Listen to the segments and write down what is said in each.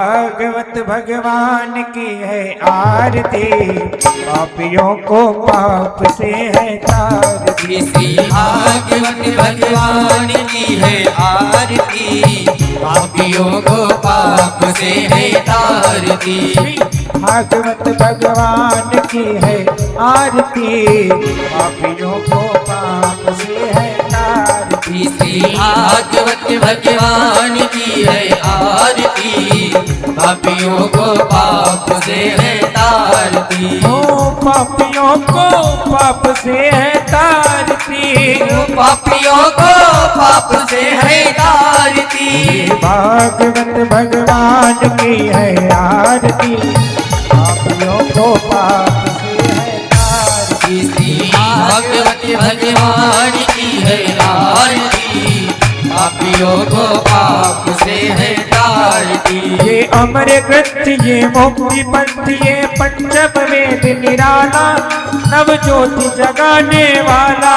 भागवत भगवान की है आरती, पापियों को पाप से है तारती। श्री भागवत भगवान की है आरती, पापियों को पाप से है तारती। भागवत भगवान की है आरती, पापियों को पाप से है तारती। श्री भागवत भगवान की है आरती, पापियों को पाप से है तारती। ओ पापियों को पाप से है तारती, पापियों को पाप से है तारती। भागवत भगवान की है आरती, पापियों को पाप से है तारती। श्री भागवत भगवान की है आरती, पापियों को पाप से है तारती। ये अमर ग्रंथ ये मुक्ति पंथ ये पंचम वेद निराला, नव ज्योति जगाने वाला।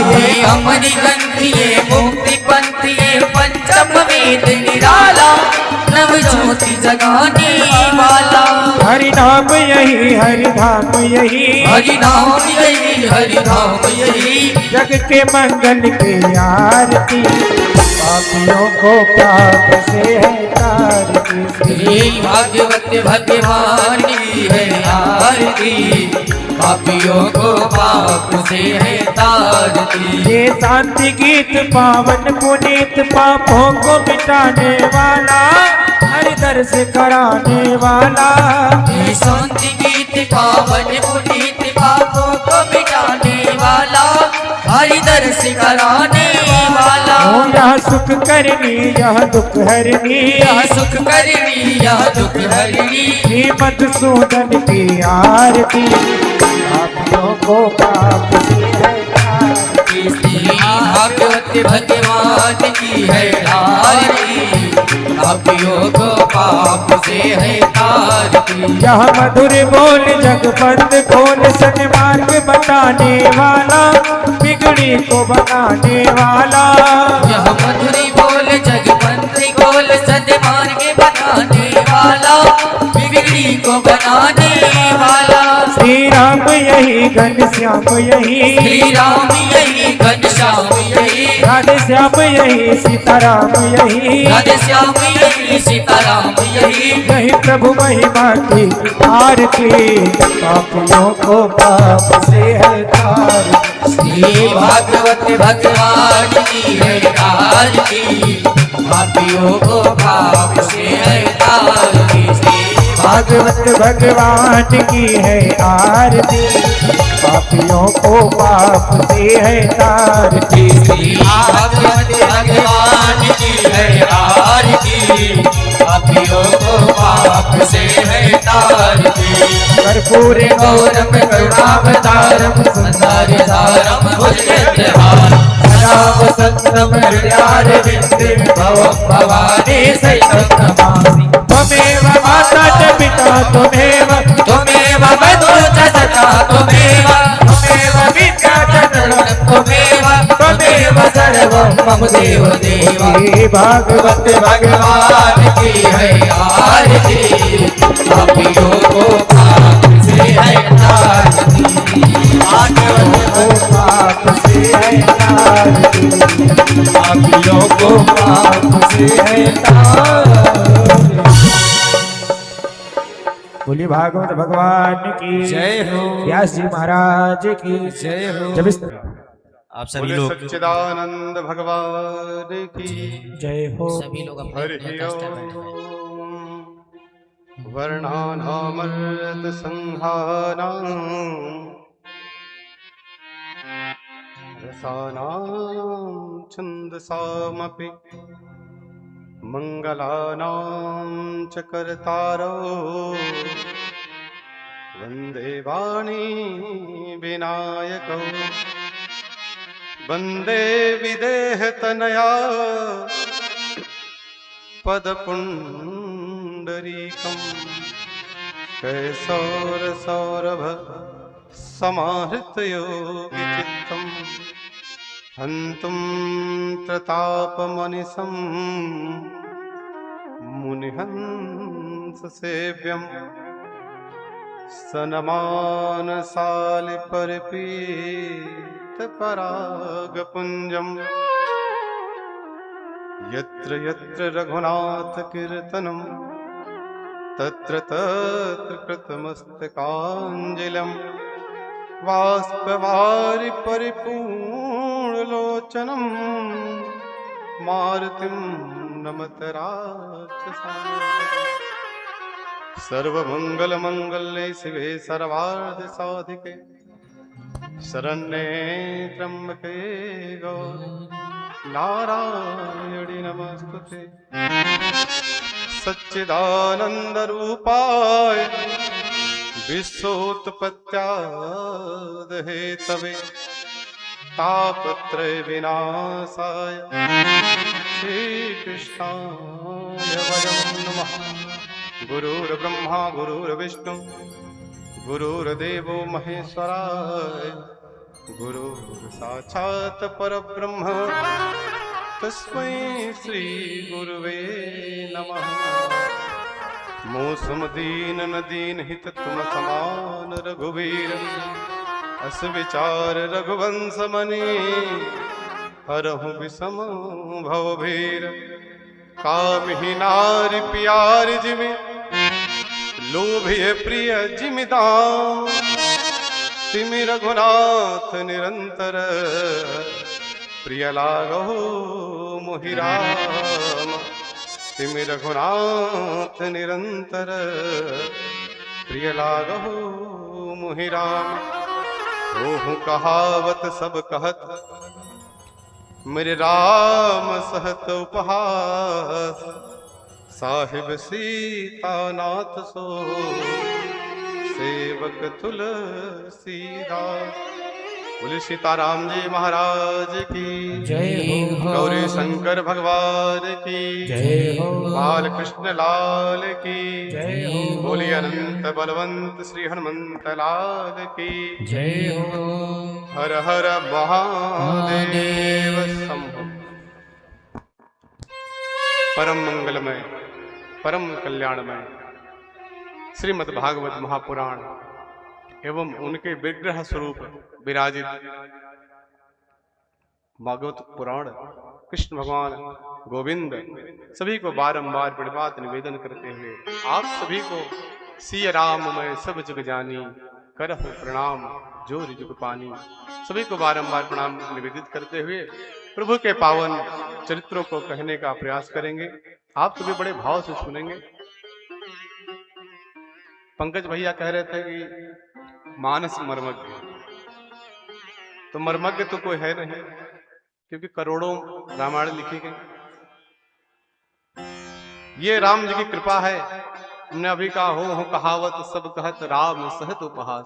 ये अमर ग्रंथ ये मुक्ति पंथ ये पंचम वेद निराला, नव ज्योति जगाने वाला। हरि नाम यही हरि धाम यही, हरि नाम यही हरि धाम यही, जग के मंगल की आरती, पापियों को पाप से है तारती। श्री भागवत भगवान की है आरती, पापियों को पाप से है तारती। ये शांति गीत पावन पुनीत, पापों को मिटाने वाला, हरि दर्श कराने वाला। ये शांति गीत पावन पुनीत, पापों को मिटाने वाला, हरि दर्श कराने वाला। ओ यह सुख करनी यह दुख हरनी, यह सुख करनी यह दुख हरनी। श्री मधुसूदन की आरती, पापियों को पाप से है तारती। श्री भागवत भगवान की है आरती, पापियों को पाप से है तारती। यह मधुर बोल जगपंथ खोल, सन्मार्ग बताने वाला, बिगड़ी को बनाने वाला। यह मधुरी बोल जगबंदी बोल, सन्मार्ग बताने वाला, बिगड़ी को बनाने वाला। श्री राम यही घनश्याम यही, श्री राम यही घनश्याम यही, राधे श्याम यही सीताराम यही, राधे श्याम यही सीताराम यही। यही प्रभु महिमा की आरती, पापियों को पाप से है तारती। श्री भागवत भगवान की है आरती, पापियों को पाप से है तारती। भागवत भगवान की है आरती, पापियों को पाप से है तारती। श्री भागवत भगवान की है आरती, पापियों को पाप से है तारती। कर्पूर गौरम करुणावतारम संसार सारम भुजगेन्द्रहारम, सदा वसंतम हृदयारविन्दे भवं भवानी सहितं नमामि। त्वमेव माता च पिता त्वमेव, त्वमेव बन्धु च सखा त्वमेव, त्वमेव विद्या च धनं त्वमेव, त्वमेव सर्वं मम देव देव। हे भागवत भगवान की है आरती, पापियों को पाप से है तारती। भागवत को पाप से है तारती, पापियों को पाप से है तारती। बोलिए भागवत भगवान की जय हो। व्यास जी महाराज की जय हो। जब इस आप सभी बोले लोग सच्चिदानंद भगवान की जय हो। सभी लोग अपने हरि अपने कष्ट बैठ वर्णानामर्त संहानां रसानां छन्दसामपि मंगलानां च कर्तारो वन्दे वाणी विनायकौ वन्दे विदेहतनया पदपुण्डरीकम् कैशोरसौरभ समाहृतयोगिचित्तम् हन्तुं प्रतापमनिशं मुनिहंस सेव्यम सनमानसालि परिपीत परागपुंजम यत्र यत्र रघुनाथ कीर्तनम तत्र तत्र कृतमस्तकाञ्जलिं बाष्पवारि परिपूर्णलोचनं मारुतिं नमत राक्षसाम्। सर्वमंगलमंगल्ये शिवे सर्वार्धसाधिके शरण्ये त्र्यंबके गौरी नारायणि नमस्तुते। सच्चिदानंद रूपाय विश्वोत्पत्त्याद हेतवे तापत्रय विनाशाय श्रीकृष्णाय वयं नमः। गुरुर्ब्रह्मा गुरुर्विष्णु गुरुर्देवो महेश्वराय गुरुर्साक्षात् परब्रह्म तस्मै श्री गुरुवे नमः। मौसम दीन न दीन हित तुम समान रघुवीर अस विचार रघुवंश मणि हरहु विषम भवभीर। कामहि नारि प्यार जिमि लोभिय प्रिय जिमिदान तिमि रघुनाथ निरंतर प्रिय लागो मोहि राम। तिमि रघुनाथ निरंतर प्रिय लागो मोहि राम। ओहु कहावत सब कहत मेरे राम सहत उपहास साहिब सीता नाथ सो सेवक तुलसीदास। बोले सीताराम जी महाराज की जय हो। गौरी शंकर भगवान की जय हो। बाल कृष्ण लाल की जय हो। बोलिए अनंत बलवंत श्री हनुमंत लाल की जय हो। हर हर महादेव शंभो। परम मंगलमय परम कल्याणमय श्रीमद् भागवत महापुराण एवं उनके विग्रह स्वरूप विराजित भागवत पुराण कृष्ण भगवान गोविंद सभी को बारंबार प्रणिपात निवेदन करते हुए आप सभी को सिय राम मैं सब जग जानी करहु प्रणाम जोर जुग पानी सभी को बारंबार प्रणाम निवेदित करते हुए प्रभु के पावन चरित्रों को कहने का प्रयास करेंगे। आप सभी बड़े भाव से सुनेंगे। पंकज भैया कह रहे थे कि मानस मर्मज्ञ, तो मर्मज्ञ तो कोई है नहीं क्योंकि करोड़ों रामायण लिखी गई। ये राम जी की कृपा है। हमने अभी कहा हो कहावत सब कहत राम सहत उपहास।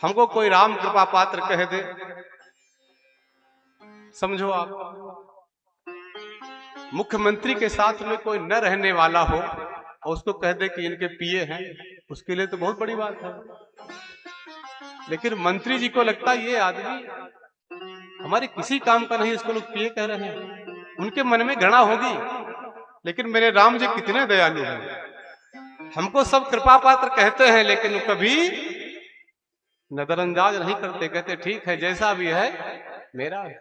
हमको कोई राम कृपा पात्र कह दे, समझो आप मुख्यमंत्री के साथ में कोई न रहने वाला हो और उसको कह दे कि इनके पीए हैं, उसके लिए तो बहुत बड़ी बात है। लेकिन मंत्री जी को लगता है ये आदमी हमारे किसी काम का नहीं, इसको लोग पीए कह रहे हैं। उनके मन में घृणा होगी, लेकिन मेरे राम जी कितने दयालु हैं। हमको सब कृपा पात्र कहते हैं लेकिन कभी नजरअंदाज नहीं करते, कहते ठीक है जैसा भी है मेरा है।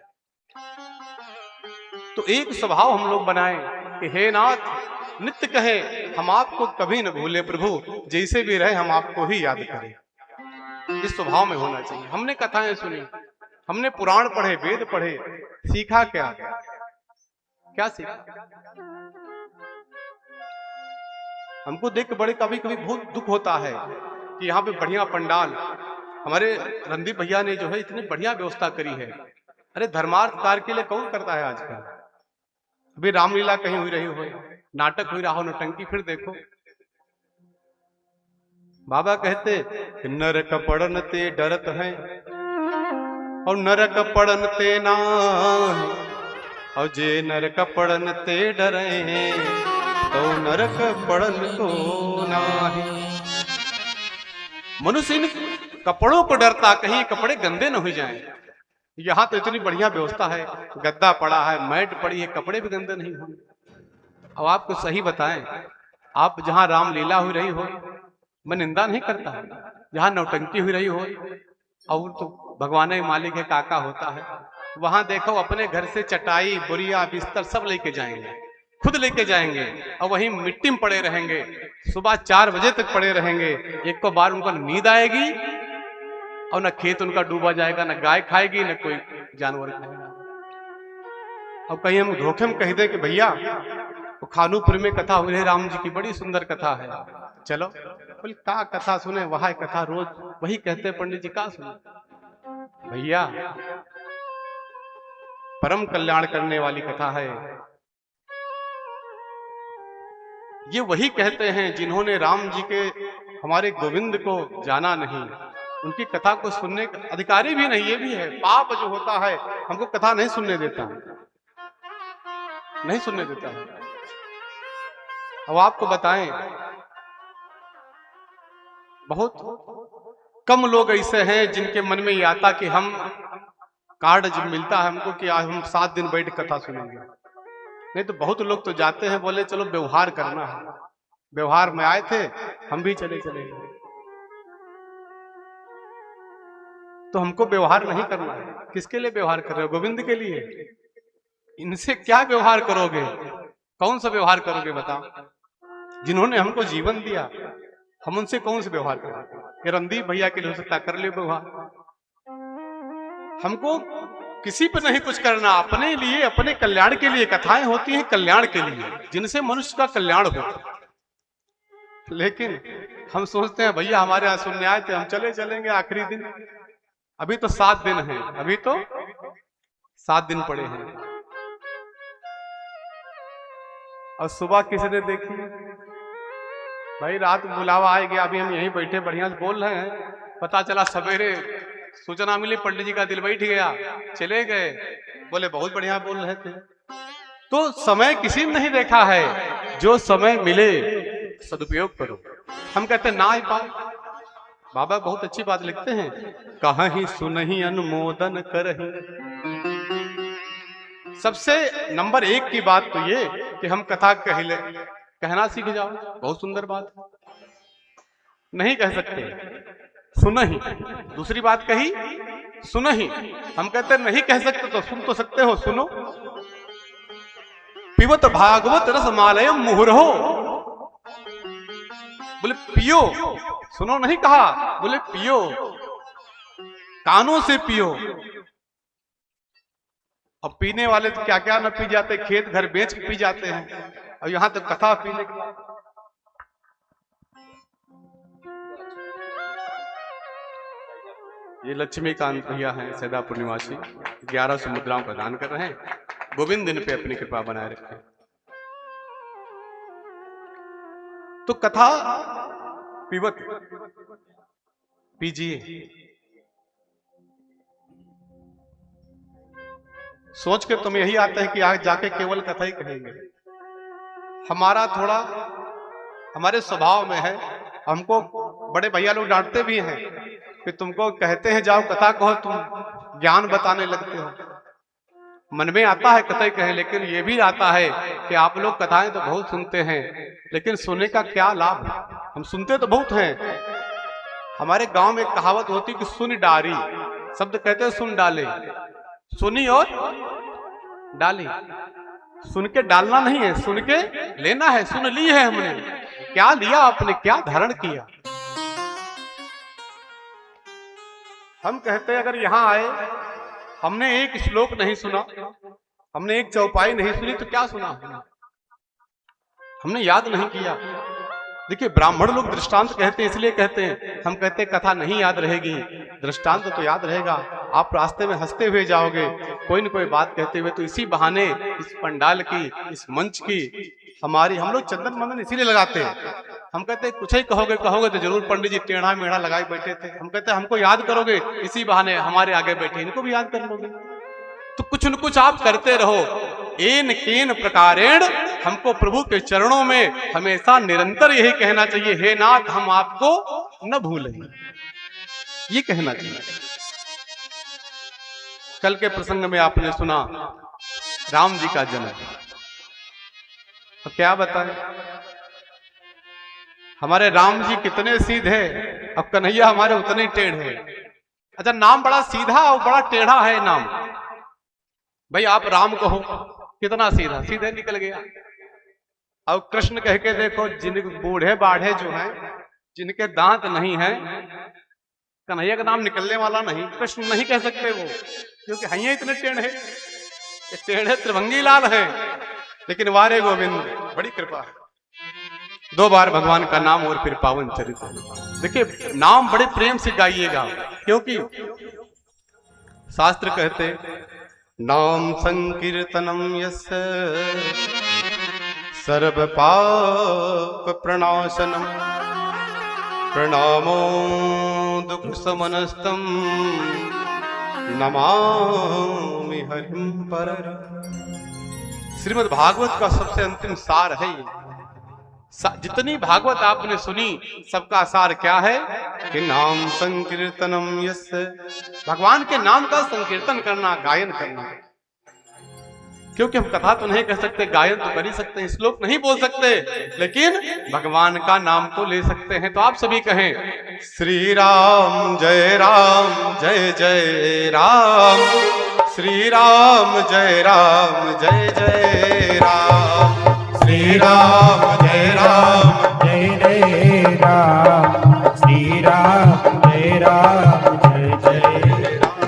तो एक स्वभाव हम लोग बनाए कि हे नाथ नित्य कहे हम आपको कभी न भूले प्रभु, जैसे भी रहे हम आपको ही याद करें। इस स्वभाव में होना चाहिए। हमने कथाएं सुनी, हमने पुराण पढ़े, वेद पढ़े, सीखा क्या क्या सीखा? हमको देख के बड़े कभी कभी बहुत दुख होता है कि यहाँ पे बढ़िया पंडाल हमारे रणदीप भैया ने जो है इतनी बढ़िया व्यवस्था करी है। अरे धर्मार्थ कार्य के लिए कौन करता है आजकल? अभी रामलीला कहीं हुई रही हो, नाटक हुई रहा हो, नौटंकी, फिर देखो। बाबा कहते नरक पड़न ते डरत हैं और नरक पड़न ते ना, और जे नरक पड़न ते डरे तो नरक पड़न को नाही। मनुष्य इन कपड़ों को डरता कहीं कपड़े गंदे न हो जाएं। यहाँ तो इतनी बढ़िया व्यवस्था है, गद्दा पड़ा है, मैट पड़ी है, कपड़े भी गंदे नहीं होंगे। अब आपको सही बताएं, आप जहां रामलीला हो रही हो, मैं निंदा नहीं करता, जहां नौटंकी हो रही हो, और तो भगवान ही मालिक है, काका होता है, वहां देखो अपने घर से चटाई बुरिया बिस्तर सब लेके जाएंगे, खुद लेके जाएंगे, और वहीं मिट्टी में पड़े रहेंगे, सुबह 4 बजे तक पड़े रहेंगे। एक को बार उनको नींद आएगी, और न खेत उनका डूबा जाएगा, न गाय खाएगी, न कोई जानवर खाएगा। अब कहीं हम धोखे में कह दें कि भैया वो खानूपुर में कथा हुई है राम जी की, बड़ी सुंदर कथा है, चलो बोले का कथा सुने, वहां कथा रोज वही कहते हैं पंडित जी, का सुने भैया, परम कल्याण करने वाली कथा है। ये वही कहते हैं जिन्होंने राम जी के, हमारे गोविंद को जाना नहीं, उनकी कथा को सुनने का अधिकारी भी नहीं। ये भी है पाप जो होता है, हमको कथा नहीं सुनने देता, नहीं सुनने देता है। अब आपको बताएं, बहुत कम लोग ऐसे हैं जिनके मन में ये आता कि हम कार्ड जब मिलता है हमको कि आज हम 7 दिन बैठ कथा सुनेंगे। नहीं तो बहुत लोग तो जाते हैं, बोले चलो व्यवहार करना है, व्यवहार में आए थे, हम भी चले चले। तो हमको व्यवहार नहीं करना है। किसके लिए व्यवहार कर रहे हो? गोविंद के लिए। इनसे क्या व्यवहार करोगे? कौन सा व्यवहार करोगे बताओ? जिन्होंने हमको जीवन दिया, हम उनसे कौन सा व्यवहार करें? ये रणदीप भैया के लिए हो सकता, कर ले व्यवहार। हमको किसी पर नहीं कुछ करना, अपने लिए, अपने कल्याण के लिए। कथाएं होती हैं कल्याण के लिए, जिनसे मनुष्य का कल्याण हो। लेकिन हम सोचते हैं भैया हमारे यहाँ सुनने आए थे, हम चले चलेंगे आखिरी दिन। अभी तो 7 दिन हैं, अभी तो 7 दिन पड़े हैं। और सुबह किसी ने देखी, भाई रात बुलावा आ गया, अभी हम यहीं बैठे बढ़िया से बोल रहे हैं, पता चला सवेरे सूचना मिली पंडित जी का दिल बैठ गया, चले गए, बोले बहुत बढ़िया बोल रहे थे। तो समय किसी ने नहीं देखा है, जो समय मिले सदुपयोग करो। हम कहते ना ही पाए, बाबा बहुत अच्छी बात लिखते हैं, कहीं सुनहि अनुमोदन करहि। सबसे नंबर 1 की बात तो ये कि हम कथा कहना सीख जाओ, बहुत सुंदर बात है। नहीं कह सकते, सुनहि। दूसरी बात कही सुनहि, हम कहते नहीं कह सकते तो सुन तो सकते हो, सुनो। पिबत भागवत रस मालयम मुहुरहो, बोले पियो, सुनो नहीं कहा, बोले पियो, कानों से पियो। अब पीने वाले तो क्या क्या न पी जाते, खेत घर बेच के पी जाते हैं, और यहां तो कथा पीने के बाद। ये लक्ष्मीकांत भैया हैं सैदापुर निवासी, 1100 मुद्राओं का दान कर रहे हैं। गोविंद दिन पे अपनी कृपा बनाए रखें। तो कथा पीवत पीजिए, सोच के तुम्हें यही आता है कि आज जाके केवल कथा ही कहेंगे। हमारा थोड़ा हमारे स्वभाव में है, हमको बड़े भैया लोग डांटते भी हैं कि तुमको कहते हैं जाओ कथा कहो, तुम ज्ञान बताने लगते हो। मन में आता है कथा ही कहें, लेकिन ये भी आता है कि आप लोग कथाएं तो बहुत सुनते हैं, लेकिन सुनने का क्या लाभ? हम सुनते तो बहुत हैं। हमारे गांव में एक कहावत होती कि सुन डारी, शब्द कहते हैं सुन डाले, सुनी और डाली। सुन के डालना नहीं है, सुन के लेना है। सुन ली है हमने, क्या लिया आपने, क्या धारण किया। हम कहते हैं अगर यहां आए, हमने एक श्लोक नहीं सुना, हमने एक चौपाई नहीं सुनी, तो क्या सुना हमने याद नहीं किया। देखिए ब्राह्मण लोग दृष्टांत कहते हैं, इसलिए कहते हैं, हम कहते हैं कथा नहीं याद रहेगी, दृष्टांत तो याद रहेगा। आप रास्ते में हंसते हुए जाओगे, कोई न कोई बात कहते हुए, तो इसी बहाने इस पंडाल की, इस मंच की हम लोग चंदन मंदन इसीलिए लगाते हैं। हम कहते हैं कुछ ही कहोगे तो जरूर पंडित जी टेढ़ा मेढ़ा लगाए बैठे थे। हम कहते हैं हमको याद करोगे, इसी बहाने हमारे आगे बैठे, इनको भी याद कर लोगे। तो कुछ न कुछ आप करते रहो। एन केन प्रकारेण, हमको प्रभु के चरणों में हमेशा निरंतर यही कहना चाहिए, हे नाथ हम आपको न भूलें, ये कहना चाहिए। कल के प्रसंग में आपने सुना राम जी का जन्म, तो क्या बताएं, हमारे राम जी कितने सीधे, अब कन्हैया हमारे उतने टेढ़े। अच्छा, नाम बड़ा सीधा और बड़ा टेढ़ा है नाम। भाई आप राम कहो, कितना सीधा, सीधे निकल गया। अब कृष्ण कह के देखो, जिन बूढ़े बाढ़े जो हैं, जिनके दांत नहीं हैं, कन्हैया का नाम निकलने वाला नहीं, कृष्ण नहीं कह सकते वो, क्योंकि हैं इतने टेढ़े। ये टेढ़े त्रिभंगी लाल हैं, लेकिन वारे गोविंद बड़ी कृपा है। 2 बार भगवान का नाम और फिर पावन चरित्र। देखिए, नाम बड़े प्रेम से गाइएगा, क्योंकि शास्त्र कहते नाम संकीर्तनम यस्य सर्व पाप प्रणाशनम प्रणामो दुख समनस्तम नमामि हरिम पर। श्रीमद् भागवत का सबसे अंतिम सार है ये। जितनी भागवत आपने सुनी, सबका सार क्या है कि नाम संकीर्तनम यस्य, भगवान के नाम का संकीर्तन करना, गायन करना। क्योंकि हम कथा तो नहीं कह सकते, गायन तो कर ही सकते हैं, श्लोक नहीं बोल सकते, लेकिन भगवान का नाम तो ले सकते हैं। तो आप सभी कहें श्री राम जय राम जय जय राम, श्री राम जय राम जय जय राम, श्री राम जय राम जय जय राम, श्री राम जय राम जय जय राम,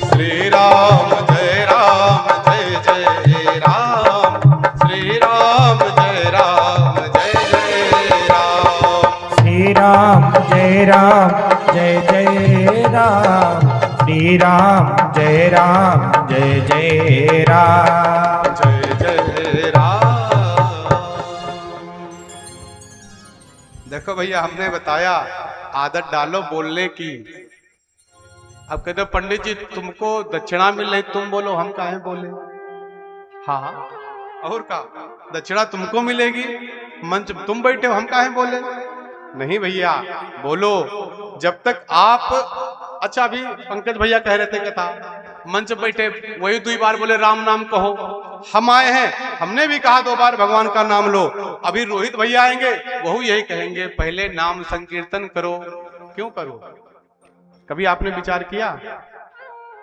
श्री राम जय राम जय जय राम, श्री राम जय राम जय जय राम, श्री राम जय राम जय जय राम, श्री राम जय राम जय जय राम, जय जय राम। देखो भैया, हमने बताया आदत डालो बोलने की। अब कहते हो पंडित जी तुमको दक्षिणा मिल रही, तुम बोलो, हम काहे बोले? हाँ, और का दक्षिणा तुमको मिलेगी, मंच तुम बैठे हो, हम काहे बोले? नहीं भैया, बोलो जब तक आप। अच्छा, अभी पंकज भैया कह रहे थे कथा, मंच बैठे वही 2 बार बोले राम नाम कहो। हम आए हैं, हमने भी कहा 2 बार भगवान का नाम लो। अभी रोहित भैया आएंगे, वही यही कहेंगे पहले नाम संकीर्तन करो। क्यों करो? कभी आपने विचार किया?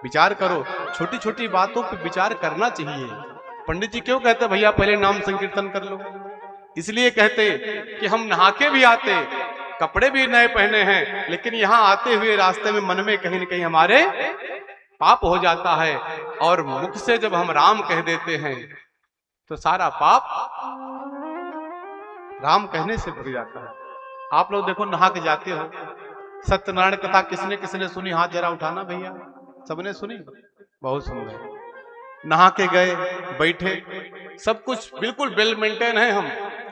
विचार करो, छोटी छोटी बातों पर विचार करना चाहिए। पंडित जी क्यों कहते भैया पहले नाम संकीर्तन कर लो? इसलिए कहते कि हम नहा के भी आते, कपड़े भी नए पहने हैं, लेकिन यहाँ आते हुए रास्ते में मन में कहीं न कहीं हमारे पाप हो जाता है, और मुख से जब हम राम कह देते हैं तो सारा पाप राम कहने से भर जाता है। आप लोग देखो, नहा के जाते हो, सत्यनारायण कथा किसने किसने सुनी? हाथ जरा उठाना भैया। सबने सुनी? बहुत सुंदर। नहा के गए, बैठे, सब कुछ बिल्कुल वेल मेंटेन है हम,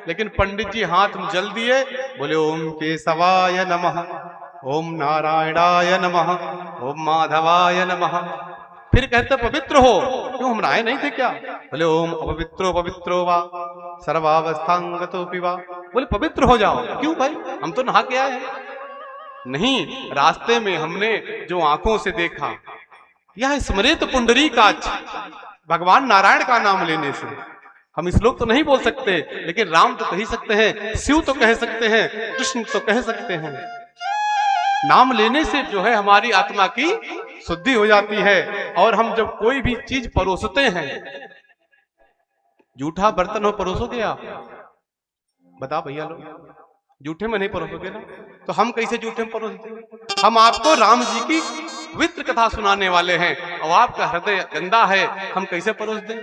लेकिन पंडित जी हाथ में जल दिए, बोले ओम केशवाय नमः, ओम नारायणाय नमः, ओम माधवाय नमः। फिर कहते पवित्र हो। क्यों, हम नहाए नहीं थे क्या? बोले ओम अपवित्रो पवित्रो वा सर्वावस्थांगतो पिवा। बोले पवित्र हो जाओ। क्यों भाई, हम तो नहा के आए हैं। नहीं, रास्ते में हमने जो आंखों से देखा, यह स्मृत पुंडरीकाक्ष, भगवान नारायण का नाम लेने से। हम श्लोक तो नहीं बोल सकते, लेकिन राम तो कह ही सकते हैं, शिव तो कह सकते हैं, कृष्ण तो कह सकते हैं। नाम लेने से जो है हमारी आत्मा की शुद्धि हो जाती है। और हम जब कोई भी चीज परोसते हैं, जूठा बर्तन हो परोसोगे आप? बता भैया लोग, जूठे में नहीं परोसोगे ना, तो हम कैसे जूठे में परोसते? हम आपको राम जी की पवित्र कथा सुनाने वाले हैं, और आपका हृदय गंदा है, हम कैसे परोस दें?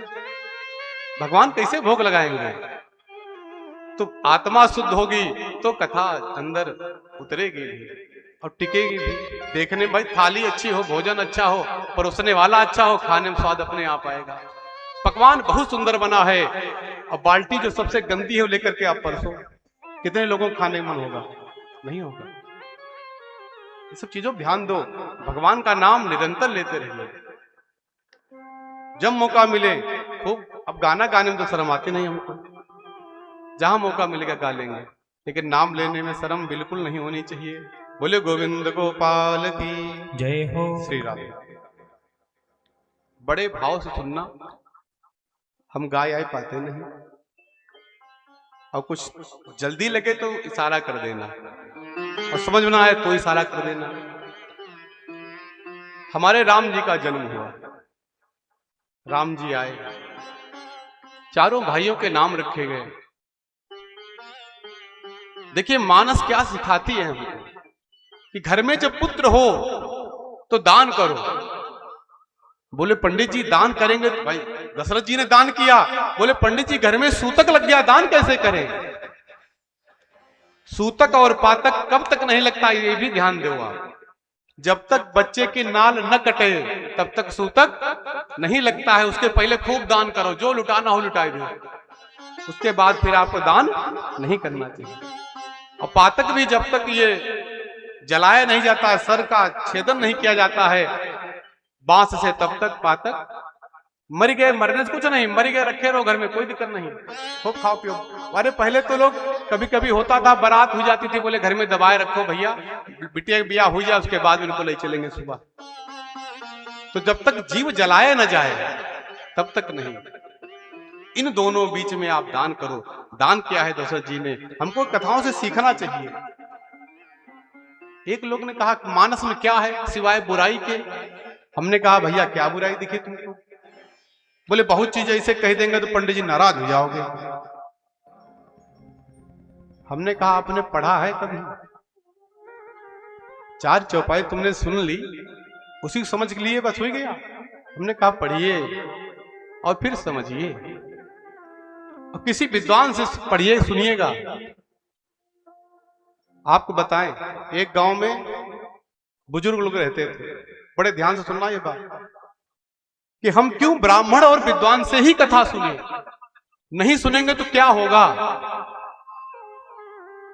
भगवान कैसे भोग लगाएंगे? तो आत्मा शुद्ध होगी तो कथा अंदर उतरेगी भी और टिकेगी भी। देखने भाई थाली अच्छी हो, भोजन अच्छा हो, परोसने वाला अच्छा हो, खाने में स्वाद अपने आप आएगा। पकवान बहुत सुंदर बना है, और बाल्टी जो सबसे गंदी है वो लेकर के आप परसो, कितने लोगों को खाने मन होगा? नहीं होगा। ये सब चीजों ध्यान दो। भगवान का नाम निरंतर लेते रहिए, जब मौका मिले खूब। अब गाना गाने में तो शर्म आती नहीं हमको, जहां मौका मिलेगा गा लेंगे, लेकिन नाम लेने में शर्म बिल्कुल नहीं होनी चाहिए। बोले गोविंद गोपाल की जय हो। श्री राम। बड़े भाव से सुनना, हम गाय आए पाते नहीं, और कुछ जल्दी लगे तो इशारा कर देना, और समझ में ना आए तो इशारा कर देना। हमारे राम जी का जन्म हुआ, राम जी आए, चारों भाइयों के नाम रखे गए। देखिए मानस क्या सिखाती है हमको कि घर में जब पुत्र हो तो दान करो। बोले पंडित जी दान करेंगे तो भाई दशरथ जी ने दान किया। बोले पंडित जी घर में सूतक लग गया, दान कैसे करें? सूतक और पातक कब तक नहीं लगता ये भी ध्यान दो आप। जब तक बच्चे की नाल न कटे तब तक सूतक नहीं लगता है। उसके पहले खूब दान करो, जो लुटाना हो लुटाई दो, उसके बाद फिर आपको दान नहीं करना चाहिए। और पातक भी जब तक ये जलाया नहीं जाता है, सर का छेदन नहीं किया जाता है बांस से, तब तक पातक मर गए, मरने से कुछ नहीं, मर गए रखे रहो घर में, कोई दिक्कत नहीं, खूब खाओ पियो। अरे पहले तो लोग कभी कभी होता था बारात हो जाती थी, बोले घर में दबाए रखो भैया, बिटिया ब्याह हो जाए उसके बाद इनको ले चलेंगे सुबह। तो जब तक जीव जलाया न जाए तब तक नहीं। इन दोनों बीच में आप दान करो। दान किया है दशरथ जी ने, हमको कथाओं से सीखना चाहिए। एक लोग ने कहा मानस में क्या है सिवाय बुराई के? हमने कहा भैया क्या बुराई दिखी तुमको? बोले बहुत चीज ऐसे कह देंगे तो पंडित जी नाराज हो जाओगे। हमने कहा आपने पढ़ा है कभी? चार चौपाई तुमने सुन ली, उसी को समझ के लिए बस हो गया? हमने कहा पढ़िए और फिर समझिए, और किसी विद्वान से पढ़िए, सुनिएगा। आपको बताएं, एक गांव में बुजुर्ग लोग रहते थे, बड़े ध्यान से सुनना ये बात कि हम क्यों ब्राह्मण और विद्वान से ही कथा सुने, नहीं सुनेंगे तो क्या होगा?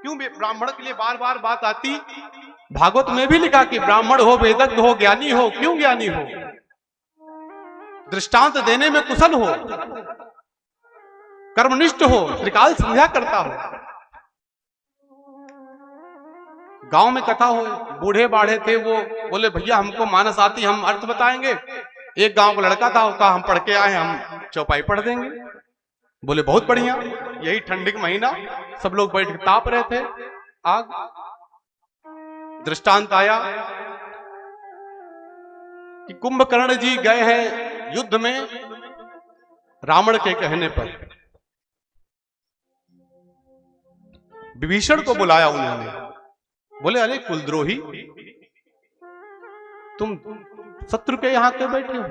क्यों ब्राह्मण के लिए बार बार बात आती? भागवत में भी लिखा कि ब्राह्मण हो, वेदज्ञ हो, ज्ञानी हो। क्यों ज्ञानी हो? दृष्टांत देने में कुशल हो, कर्मनिष्ठ हो, त्रिकाल संध्या करता हो। गांव में कथा हो, बूढ़े बाढ़े थे, वो बोले भैया हमको मानस आती, हम अर्थ बताएंगे। एक गांव का लड़का था, उसका हम पढ़ के आए, हम चौपाई पढ़ देंगे। बोले बहुत बढ़िया। यही ठंडी का महीना, सब लोग बैठ के ताप रहे थे आग। दृष्टांत आया कि कुंभकर्ण जी गए हैं युद्ध में रावण के कहने पर। विभीषण को बुलाया उन्होंने, बोले अरे कुलद्रोही, तुम शत्रु के यहां क्यों बैठे हो?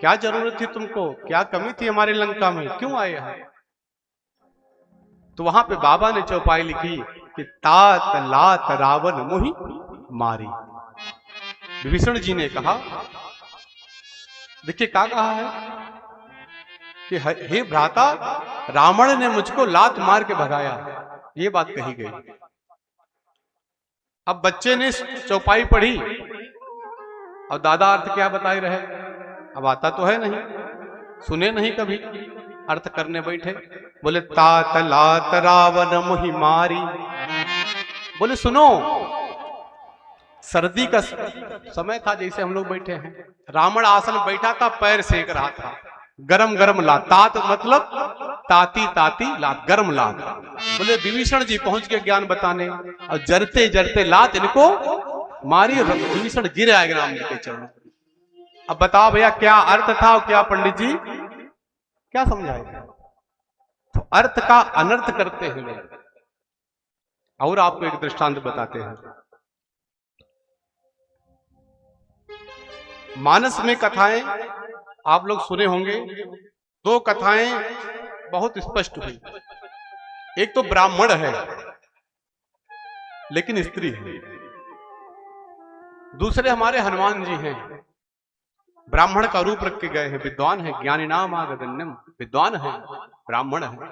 क्या जरूरत थी तुमको? क्या कमी थी हमारे लंका में? क्यों आए यहां? तो वहां पे बाबा ने चौपाई लिखी कि तात लात रावण मोहि मारी। विभीषण जी ने कहा, देखिए क्या कहा है कि हे भ्राता, रावण ने मुझको लात मार के भगाया, ये बात कही गई। अब बच्चे ने चौपाई पढ़ी और दादा अर्थ क्या बताए रहे? अब आता तो है नहीं, सुने नहीं कभी, अर्थ करने बैठे। बोले तात लात रावण मोहि मारी। बोले सुनो, सर्दी का समय था, जैसे हम लोग बैठे हैं, रावण आसन बैठा था, पैर सेक रहा था, गरम गरम लात, तात मतलब ताती ताती लात, गरम लात। बोले विभीषण जी पहुंच के ज्ञान बताने, और जरते जरते लात इनको मारी। विभीषण गिर आए राम जी के चरणों। अब बताओ भैया क्या अर्थ था और क्या पंडित जी क्या समझाए? तो अर्थ का अनर्थ करते हैं लोग। और आपको एक दृष्टांत बताते हैं। मानस में कथाएं आप लोग सुने होंगे, दो कथाएं बहुत स्पष्ट हुई। एक तो ब्राह्मण है लेकिन स्त्री है, दूसरे हमारे हनुमान जी हैं, ब्राह्मण का रूप रख के गए हैं, विद्वान है, ज्ञानी नाम आगन्यम, विद्वान है, ब्राह्मण है।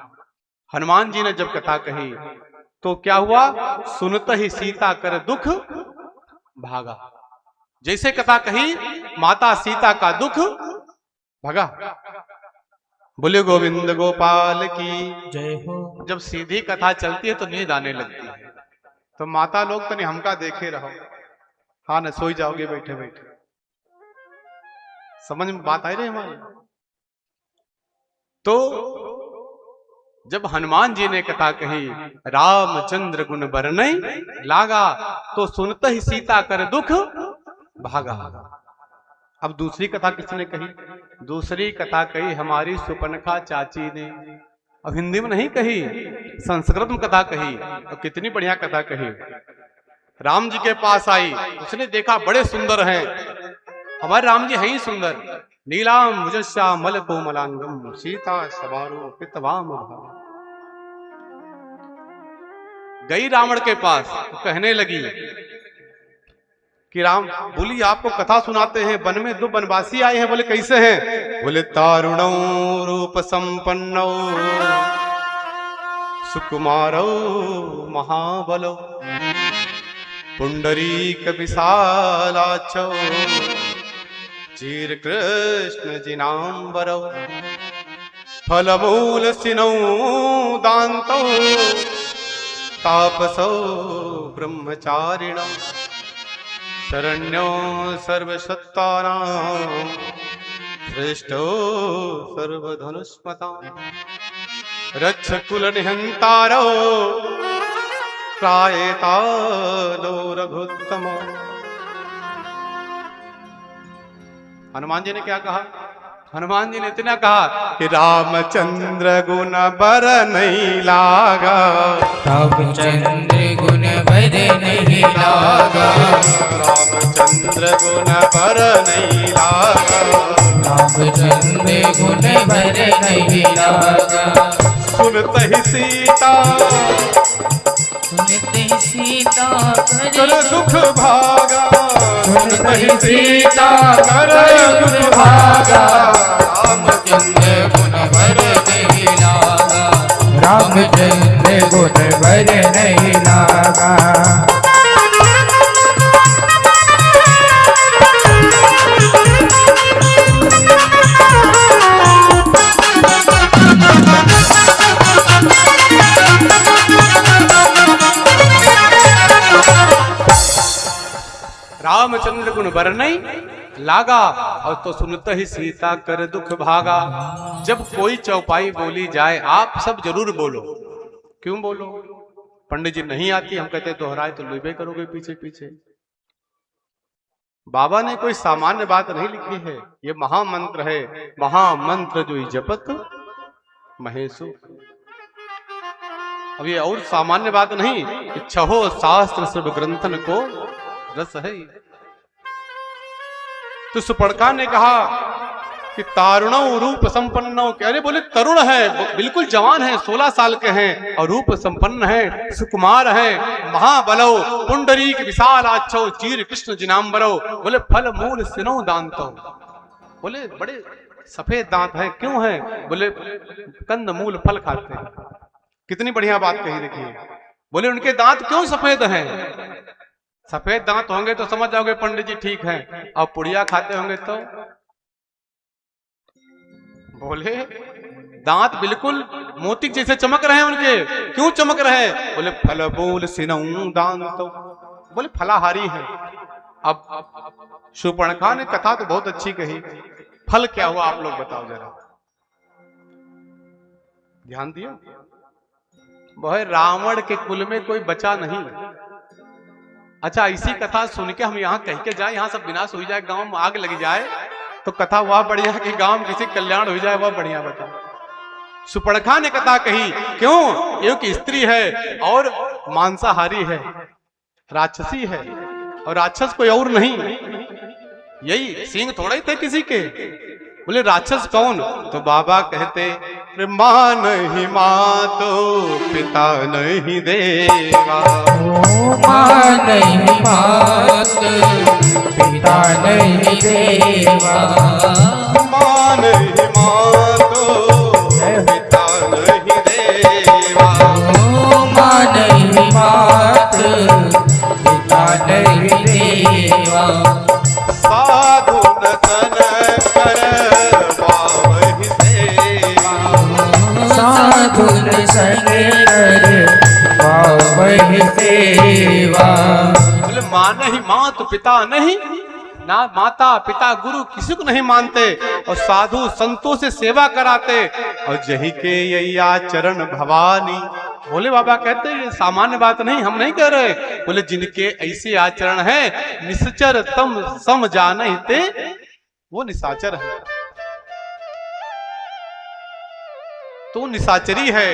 हनुमान जी ने जब कथा कही तो क्या हुआ? सुनत ही सीता कर दुख भागा। जैसे कथा कही, माता सीता का दुख भगा। बोले गोविंद गोपाल की जय हो। जब सीधी कथा चलती है तो नींद आने लगती है, तो माता लोग तो नहीं, हमका देखे रहो, हाँ न सोई जाओगे बैठे बैठे। समझ में बात आई रही हमारी? तो जब हनुमान जी ने कथा कही रामचंद्र गुण बरनई लागा, तो सुनते ही सीता कर दुख भागा। अब दूसरी कथा किसने कही? दूसरी कथा कही हमारी सुपनखा चाची ने। अब हिंदी में नहीं कही, संस्कृत में कथा कही। और कितनी बढ़िया कथा कही। राम जी के पास आई, उसने देखा बड़े सुंदर हैं, हमारे राम जी हैं ही सुंदर। नीलाम भुजश्यामल कोमलांगम सीता सवारो पितवाम। गई रावण के पास, तो कहने लगी कि राम बोली आपको कथा सुनाते हैं, वन में 2 वनवासी आए हैं। बोले कैसे हैं? बोले तारुणो रूप संपन्नो सुकुमारो महाबलो पुंडरीक विशालाक्षो चीर कृष्ण जिनांबरो फलमूल सिनौ दांतो तापसो ब्रह्मचारिणो शरण्यो सर्वसत्तानां श्रेष्ठो सर्वधनुष्मतां रक्षकुल निहंतारो त्रायेतालो रघुत्तमो। हनुमान जी ने क्या कहा? हनुमान जी ने इतना कहा कि रामचंद्र गुण बर नहीं लागा, रामचंद्र गुण बर नहीं लागा, रामचंद्र गुण बर नहीं लागा, रामचंद्र गुण बर नहीं लागा। सुनते ही सीता सुनते ही सीता कर दुख भागा, सुनते ही सीता कर दुख भागा। रामचंद्र गुण बर नहीं लागा, रामचंद्र गुण बर नहीं लागा। रामचंद्र गुण बर नहीं लागा, और तो सुनते ही सीता कर दुख भागा। जब कोई चौपाई बोली जाए आप सब जरूर बोलो। क्यों बोलो? पंडित जी नहीं आती, हम कहते दोहराए तो लुबे करोगे पीछे पीछे। बाबा ने कोई सामान्य बात नहीं लिखी है, ये महामंत्र है। महामंत्र जो जपत महेशु। अब ये और सामान्य बात नहीं, छहो शास्त्र सब ग्रंथन को रस है। तो सुपर्णखा ने कहा कि तारुणो रूप संपन्नो, अरे बोले तरुण है, बिल्कुल जवान है, 16 साल के हैं और रूप संपन्न है, सुकुमार है, महाबलो पुंडरीक विशालाक्षो चीर कृष्ण जिनांबरो। बोले फल मूल सिनो दांतो, बोले बड़े सफेद दांत हैं। क्यों है? बोले कंद मूल फल खाते हैं। कितनी बढ़िया बात कही देखिए। बोले उनके दांत क्यों सफेद हैं? सफेद दांत होंगे तो समझ जाओगे पंडित जी ठीक हैं, और पुड़िया खाते होंगे तो। बोले दांत बिल्कुल मोती जैसे चमक रहे हैं उनके। क्यों चमक रहे हैं? बोले फल मूल सिनौ दांतो, बोले फलाहारी है। अब सुपर्णखा ने कथा तो बहुत अच्छी कही, फल क्या हुआ आप लोग बताओ जरा, ध्यान दिया। वह रावण के कुल में कोई बचा नहीं। अच्छा, इसी कथा सुन के हम यहाँ कह के जाए, यहाँ सब विनाश हो जाए, गांव में आग लग जाए, तो कथा वह बढ़िया कि गांव में किसी कल्याण हो जाए, वह बढ़िया बता। सुपर्णखा ने कथा कही, क्यों? क्योंकि स्त्री है और मांसाहारी है, राक्षसी है, और राक्षस कोई और नहीं, यही सींग थोड़ा ही थे किसी के। बोले राक्षस कौन? तो बाबा कहते मां नहीं मां तो पिता नहीं देवा, मां नहीं मात पिता नहीं देवा, मां नहीं मां तो पिता नहीं देवा, मां नहीं मात पिता नहीं देवा। साधु नतन कर बावहि सेवा, साधु सन कर बावहि सेवा। बोले मां नहीं मां तो पिता नहीं ना माता पिता गुरु किसी को नहीं मानते और साधु संतों से सेवा कराते और जही के यही आचरण भवानी। भोले बाबा कहते हैं ये सामान्य बात नहीं, हम नहीं कह रहे। बोले जिनके ऐसे आचरण है निश्चर तम सम जानते वो निशाचर है। तो निशाचरी है।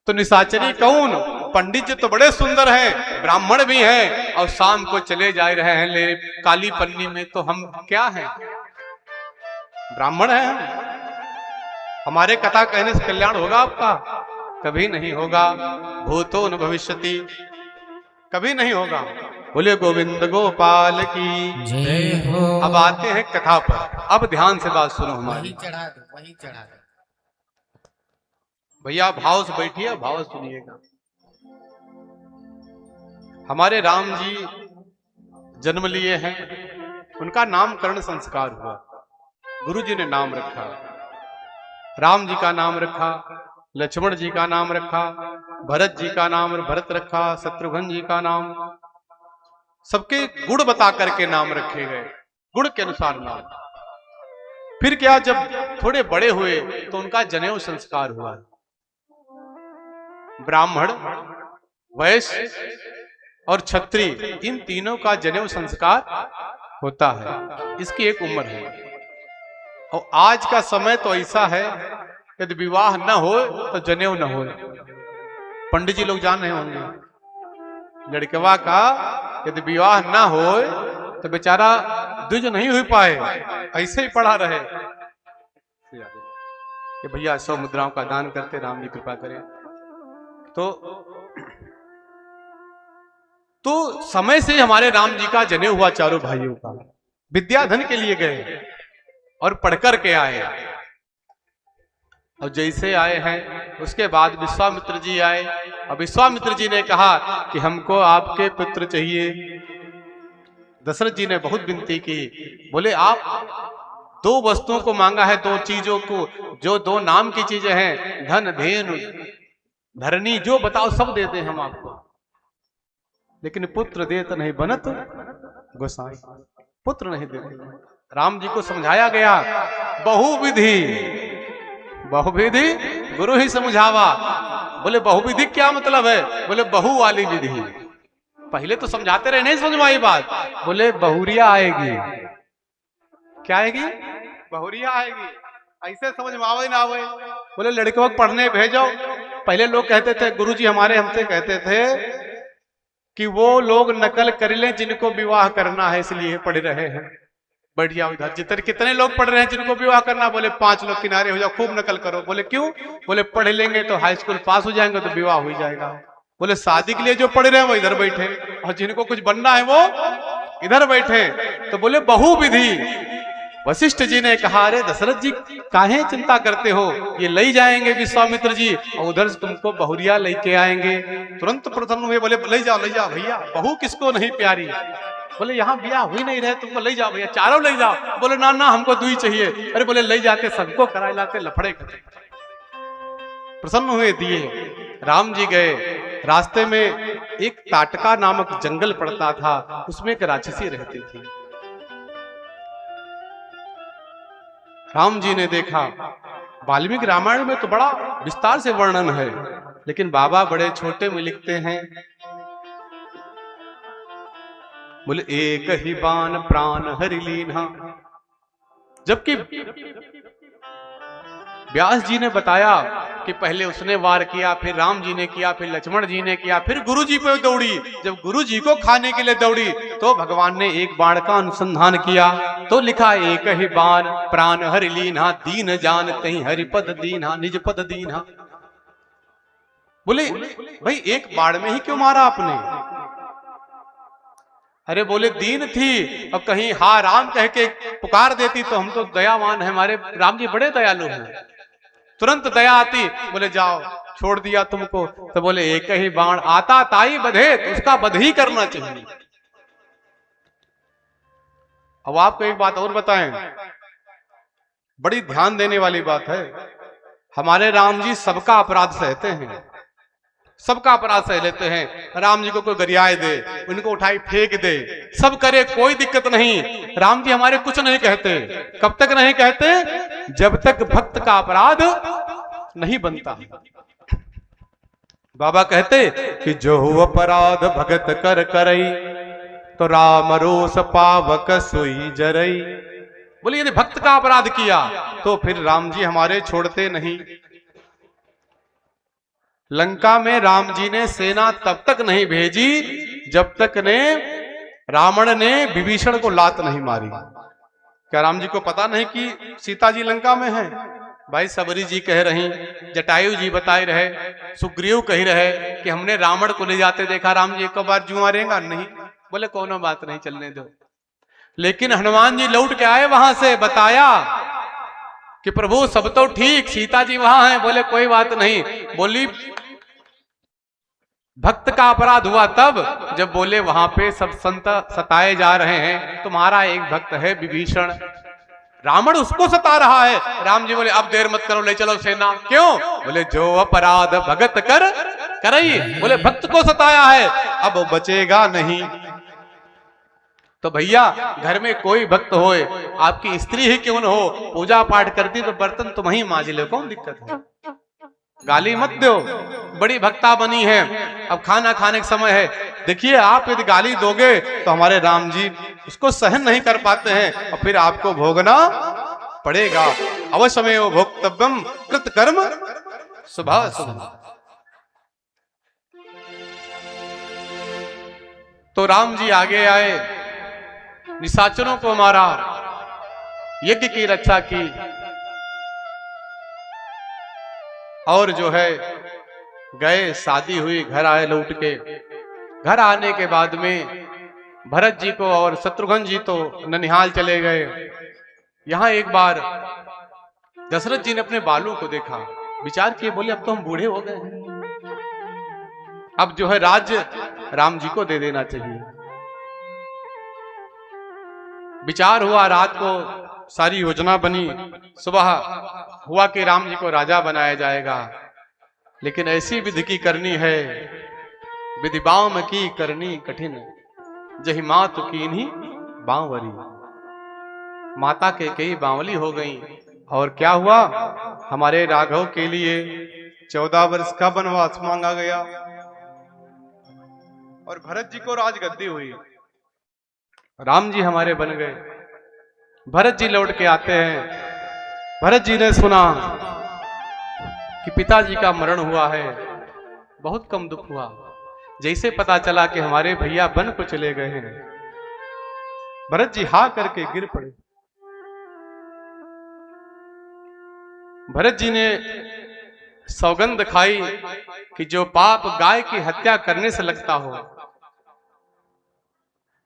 तो निशाचरी कौन? पंडित जी तो बड़े सुंदर हैं, ब्राह्मण भी हैं और शाम को चले जा रहे हैं ले काली पन्नी में, तो हम क्या हैं? ब्राह्मण हैं हम। हमारे कथा कहने से कल्याण होगा आपका? कभी नहीं होगा। भूतो न भविष्यति, कभी नहीं होगा। बोले गोविंद गोपाल की जय हो। अब आते हैं कथा पर। अब ध्यान से बात सुनो हमारी। चढ़ा दो, वहीं चढ़ा दो भैया, भाव से बैठिए, भाव सुनिएगा। हमारे राम जी जन्म लिए हैं, उनका नामकरण संस्कार हुआ। गुरु जी ने नाम रखा, राम जी का नाम रखा, लक्ष्मण जी का नाम रखा, भरत जी का नाम भरत रखा, शत्रुघ्न जी का नाम, सबके गुण बता करके नाम रखे गए, गुण के अनुसार नाम। फिर क्या, जब थोड़े बड़े हुए तो उनका जनेऊ संस्कार हुआ। ब्राह्मण, वैश्य और क्षत्रिय, इन तीनों का जनेऊ संस्कार होता है। इसकी एक उम्र है। और आज का समय तो ऐसा है, यदि विवाह न हो तो जनेऊ न हो। पंडित जी लोग जान रहे होंगे, लड़कवा का यदि विवाह न हो तो बेचारा द्विज नहीं हो पाए, ऐसे ही पड़ा रहे कि भैया 100 मुद्राओं का दान करते, राम जी कृपा करें। तो समय से हमारे राम जी का जनेऊ हुआ चारों भाइयों का। विद्याधन के लिए गए और पढ़कर के आए। और जैसे आए हैं उसके बाद विश्वामित्र जी आए और विश्वामित्र जी ने कहा कि हमको आपके पुत्र चाहिए। दशरथ जी ने बहुत विनती की। बोले आप 2 वस्तुओं को मांगा है, 2 चीजों को, जो 2 नाम की चीजें हैं, धन धेनु धरनी, जो बताओ सब देते हैं हम आपको, लेकिन पुत्र देत नहीं बनत गोसाई, पुत्र नहीं देते। राम जी को समझाया गया, बहुविधि बहुविधि गुरु ही समझावा। बोले बहुविधि क्या मतलब है? बोले बहु वाली विधि। पहले तो समझाते रहे, नहीं समझ में आई बात। बोले बहुरिया आएगी। क्या आएगी? बहुरिया आएगी। ऐसे समझ में आवे ना आवे। बोले लड़कों को पढ़ने भेजो। पहले लोग कहते थे, गुरुजी हमारे हमसे कहते थे कि वो लोग नकल कर लें जिनको विवाह करना है, इसलिए पढ़ रहे हैं। बढ़िया, उधर जितने कितने लोग पढ़ रहे हैं जिनको विवाह करना? बोले 5 लोग किनारे हो जाओ, खूब नकल करो। बोले क्यों? बोले पढ़ लेंगे तो हाई स्कूल पास हो जाएंगे तो विवाह हो जाएगा। बोले शादी के लिए जो पढ़ रहे हैं वो इधर बैठे, और जिनको कुछ बनना है वो इधर बैठे। तो बोले बहुविधि। वशिष्ठ जी ने कहा, अरे दशरथ जी काहे चिंता करते हो, ये ले जाएंगे विश्वामित्र जी और उधर से तुमको बहुरिया लेके आएंगे। तुरंत प्रसन्न हुए, बोले ले जाओ भैया, बहू किसको नहीं प्यारी। बोले यहाँ ब्याह हुई नहीं रहे, तुमको ले जाओ भैया, चारों ले जाओ। बोले ना ना हमको 2 ही चाहिए। अरे बोले ले जाते, सबको करा लाते, लफड़े करते। प्रसन्न हुए, दिए। राम जी गए। रास्ते में एक ताटका नामक जंगल पड़ता था, उसमें एक राक्षसी रहती थी। राम जी ने देखा, वाल्मीकि रामायण में तो बड़ा विस्तार से वर्णन है, लेकिन बाबा बड़े छोटे में लिखते हैं। बोले एक ही बाण प्राण हरि लीन्हा। जबकि व्यास जी ने बताया कि पहले उसने वार किया, फिर राम जी ने किया, फिर लक्ष्मण जी ने किया, फिर गुरु जी पे दौड़ी। जब गुरु जी को खाने के लिए दौड़ी तो भगवान ने एक बाण का अनुसंधान किया, तो लिखा एक ही बाण प्राण हरि लीन्हा, दीन जान तहि हरिपद दीन्हा, निज पद दीन्हा। बोले भाई एक बाण में ही क्यों मारा आपने? अरे बोले दीन थी और कहीं हा राम कह के पुकार देती तो हम तो दयावान है, हमारे राम जी बड़े दयालु हैं, तुरंत दया आती। बोले जाओ, छोड़ दिया तुमको। तो बोले एक ही बाण आता ताई बधे, तो उसका बध ही करना चाहिए। अब आपको एक बात और बताएं, बड़ी ध्यान देने वाली बात है। हमारे राम जी सबका अपराध सहते हैं, सबका अपराध सह लेते हैं। राम जी को कोई गरियाए दे, उनको उठाई फेंक दे, सब करे, कोई दिक्कत नहीं। राम जी हमारे कुछ नहीं कहते। कब तक नहीं कहते? जब तक भक्त का अपराध नहीं बनता। बाबा कहते कि जो अपराध भगत कर करई, तो राम रोष पावक सोई जरई। बोले यदि भक्त का अपराध किया तो फिर राम जी हमारे छोड़ते नहीं। लंका में राम जी ने सेना तब तक नहीं भेजी जब तक रावण ने विभीषण को लात नहीं मारी। क्या राम जी को पता नहीं कि सीता जी लंका में है? भाई सबरी जी कह रही, जटायु जी बताए रहे, सुग्रीव कह रहे कि हमने रावण को ले जाते देखा, राम जी एक बार जू मारेगा नहीं। बोले कोनो बात नहीं, चलने दो। लेकिन हनुमान जी लौट के आए वहां से, बताया कि प्रभु सब तो ठीक, सीता जी वहां हैं। बोले कोई बात नहीं। बोली भक्त का अपराध हुआ तब जब बोले वहां पे सब संत सताए जा रहे हैं, तुम्हारा एक भक्त है विभीषण, रावण उसको सता रहा है। राम जी बोले अब देर मत करो, ले चलो सेना। क्यों? बोले जो अपराध भगत कर करई। बोले भक्त को सताया है, अब बचेगा नहीं। तो भैया घर में कोई भक्त होए, आपकी स्त्री ही क्यों न हो, पूजा पाठ करती तो बर्तन तुम ही मांझ लो, कौन दिक्कत है? गाली मत दो, बड़ी भक्ता बनी है, अब खाना खाने का समय है। देखिए आप यदि गाली दोगे तो हमारे राम जी उसको सहन नहीं कर पाते हैं और फिर आपको भोगना पड़ेगा। अवश्यमेव भोक्तव्यम कृत कर्म शुभः शुभः। तो राम जी आगे आए, निशाचरों को मारा, यज्ञ की रक्षा की, और जो है गए, शादी हुई, घर आए लौट के। घर आने के बाद में भरत जी को और शत्रुघ्न जी तो ननिहाल चले गए। यहां एक बार दशरथ जी ने अपने बालों को देखा, विचार किए, बोले अब तो हम बूढ़े हो गए, अब जो है राज्य राम जी को दे देना चाहिए। विचार हुआ, रात को सारी योजना बनी, सुबह हुआ कि राम जी को राजा बनाया जाएगा। लेकिन ऐसी विधि की करनी है, विधि बाम की करनी कठिन, जही मातु कीन्ही बांवरी। माता के कई बांवली हो गई। और क्या हुआ? हमारे राघव के लिए 14 वर्ष का वनवास मांगा गया और भरत जी को राजगद्दी हुई। राम जी हमारे बन गए। भरत जी लौट के आते हैं। भरत जी ने सुना कि पिताजी का मरण हुआ है, बहुत कम दुख हुआ। जैसे पता चला कि हमारे भैया वन को चले गए हैं, भरत जी हा करके गिर पड़े। भरत जी ने सौगंध खाई कि जो पाप गाय की हत्या करने से लगता हो,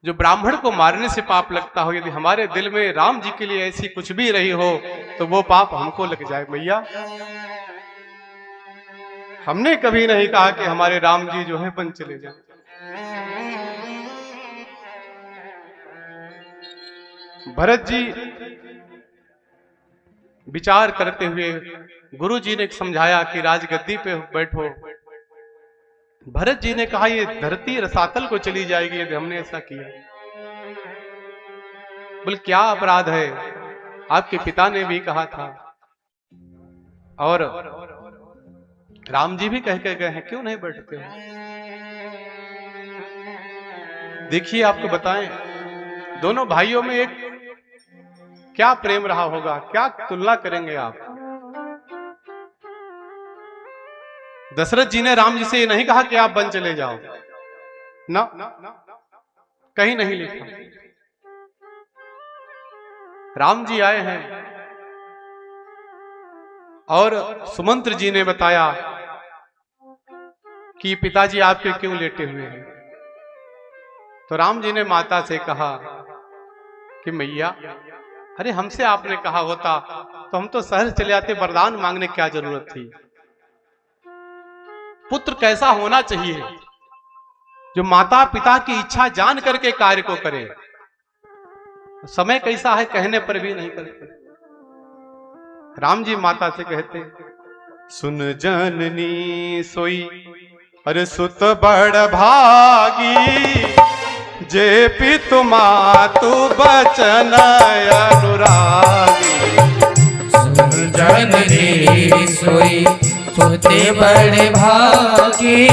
जो ब्राह्मण को मारने से पाप लगता हो, यदि हमारे दिल में राम जी के लिए ऐसी कुछ भी रही हो तो वो पाप हमको लग जाए। भैया हमने कभी नहीं कहा कि हमारे राम जी जो है वन चले जाए। भरत जी विचार करते हुए गुरु जी ने समझाया कि राजगद्दी पे बैठो। भरत जी ने कहा ये धरती रसातल को चली जाएगी यदि हमने ऐसा किया। बोले क्या अपराध है? आपके पिता ने भी कहा था और राम जी भी कह के गए हैं, क्यों नहीं बैठते हो? देखिए आपको बताएं, दोनों भाइयों में एक क्या प्रेम रहा होगा, क्या तुलना करेंगे आप? दशरथ जी ने राम जी से ये नहीं कहा कि आप वन चले जाओ, ना, कहीं नहीं लिखा। राम जी आए हैं और सुमंत्र जी ने बताया कि पिताजी आपके क्यों लेटे हुए हैं। तो राम जी ने माता से कहा कि मैया, अरे हमसे आपने कहा होता तो हम तो शहर चले आते, वरदान मांगने क्या जरूरत थी। पुत्र कैसा होना चाहिए? जो माता पिता की इच्छा जान करके कार्य को करे। समय कैसा है कहने पर भी नहीं करते। राम जी माता से कहते, सुन जननी सोई अरे सुत बड़ भागी जे पितु मातु बचन अनुरागी। जननी सोई सोते बड़े भागी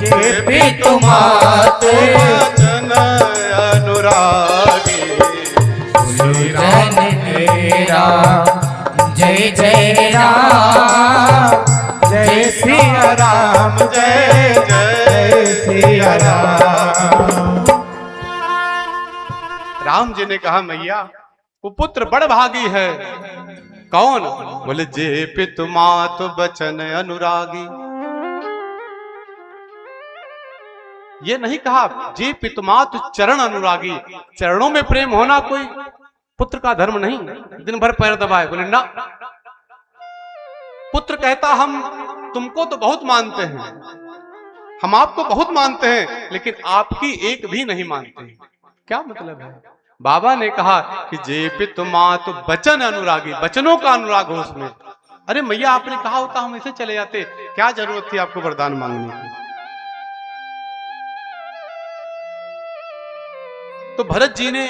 जे पितु मातु बचन अनुरागी। जय राम जय जय राम जय सिया राम जय जय सिया राम। राम जी ने कहा मैया वो पुत्र बड़ भागी है। कौन? बोले जे पितु मातु बचन अनुरागी। ये नहीं कहा जे पितु मातु चरण अनुरागी। चरणों में प्रेम होना कोई पुत्र का धर्म नहीं। दिन भर पैर दबाए, बोले ना। पुत्र कहता हम तुमको तो बहुत मानते हैं, हम आपको बहुत मानते हैं, लेकिन आपकी एक भी नहीं मानते। क्या मतलब है? बाबा ने कहा कि जे पितु मातु बचन अनुरागी, बचनों का अनुराग हो उसमें। अरे मैया आपने कहा होता हम ऐसे चले जाते, क्या जरूरत थी आपको वरदान मांगने की? तो भरत जी ने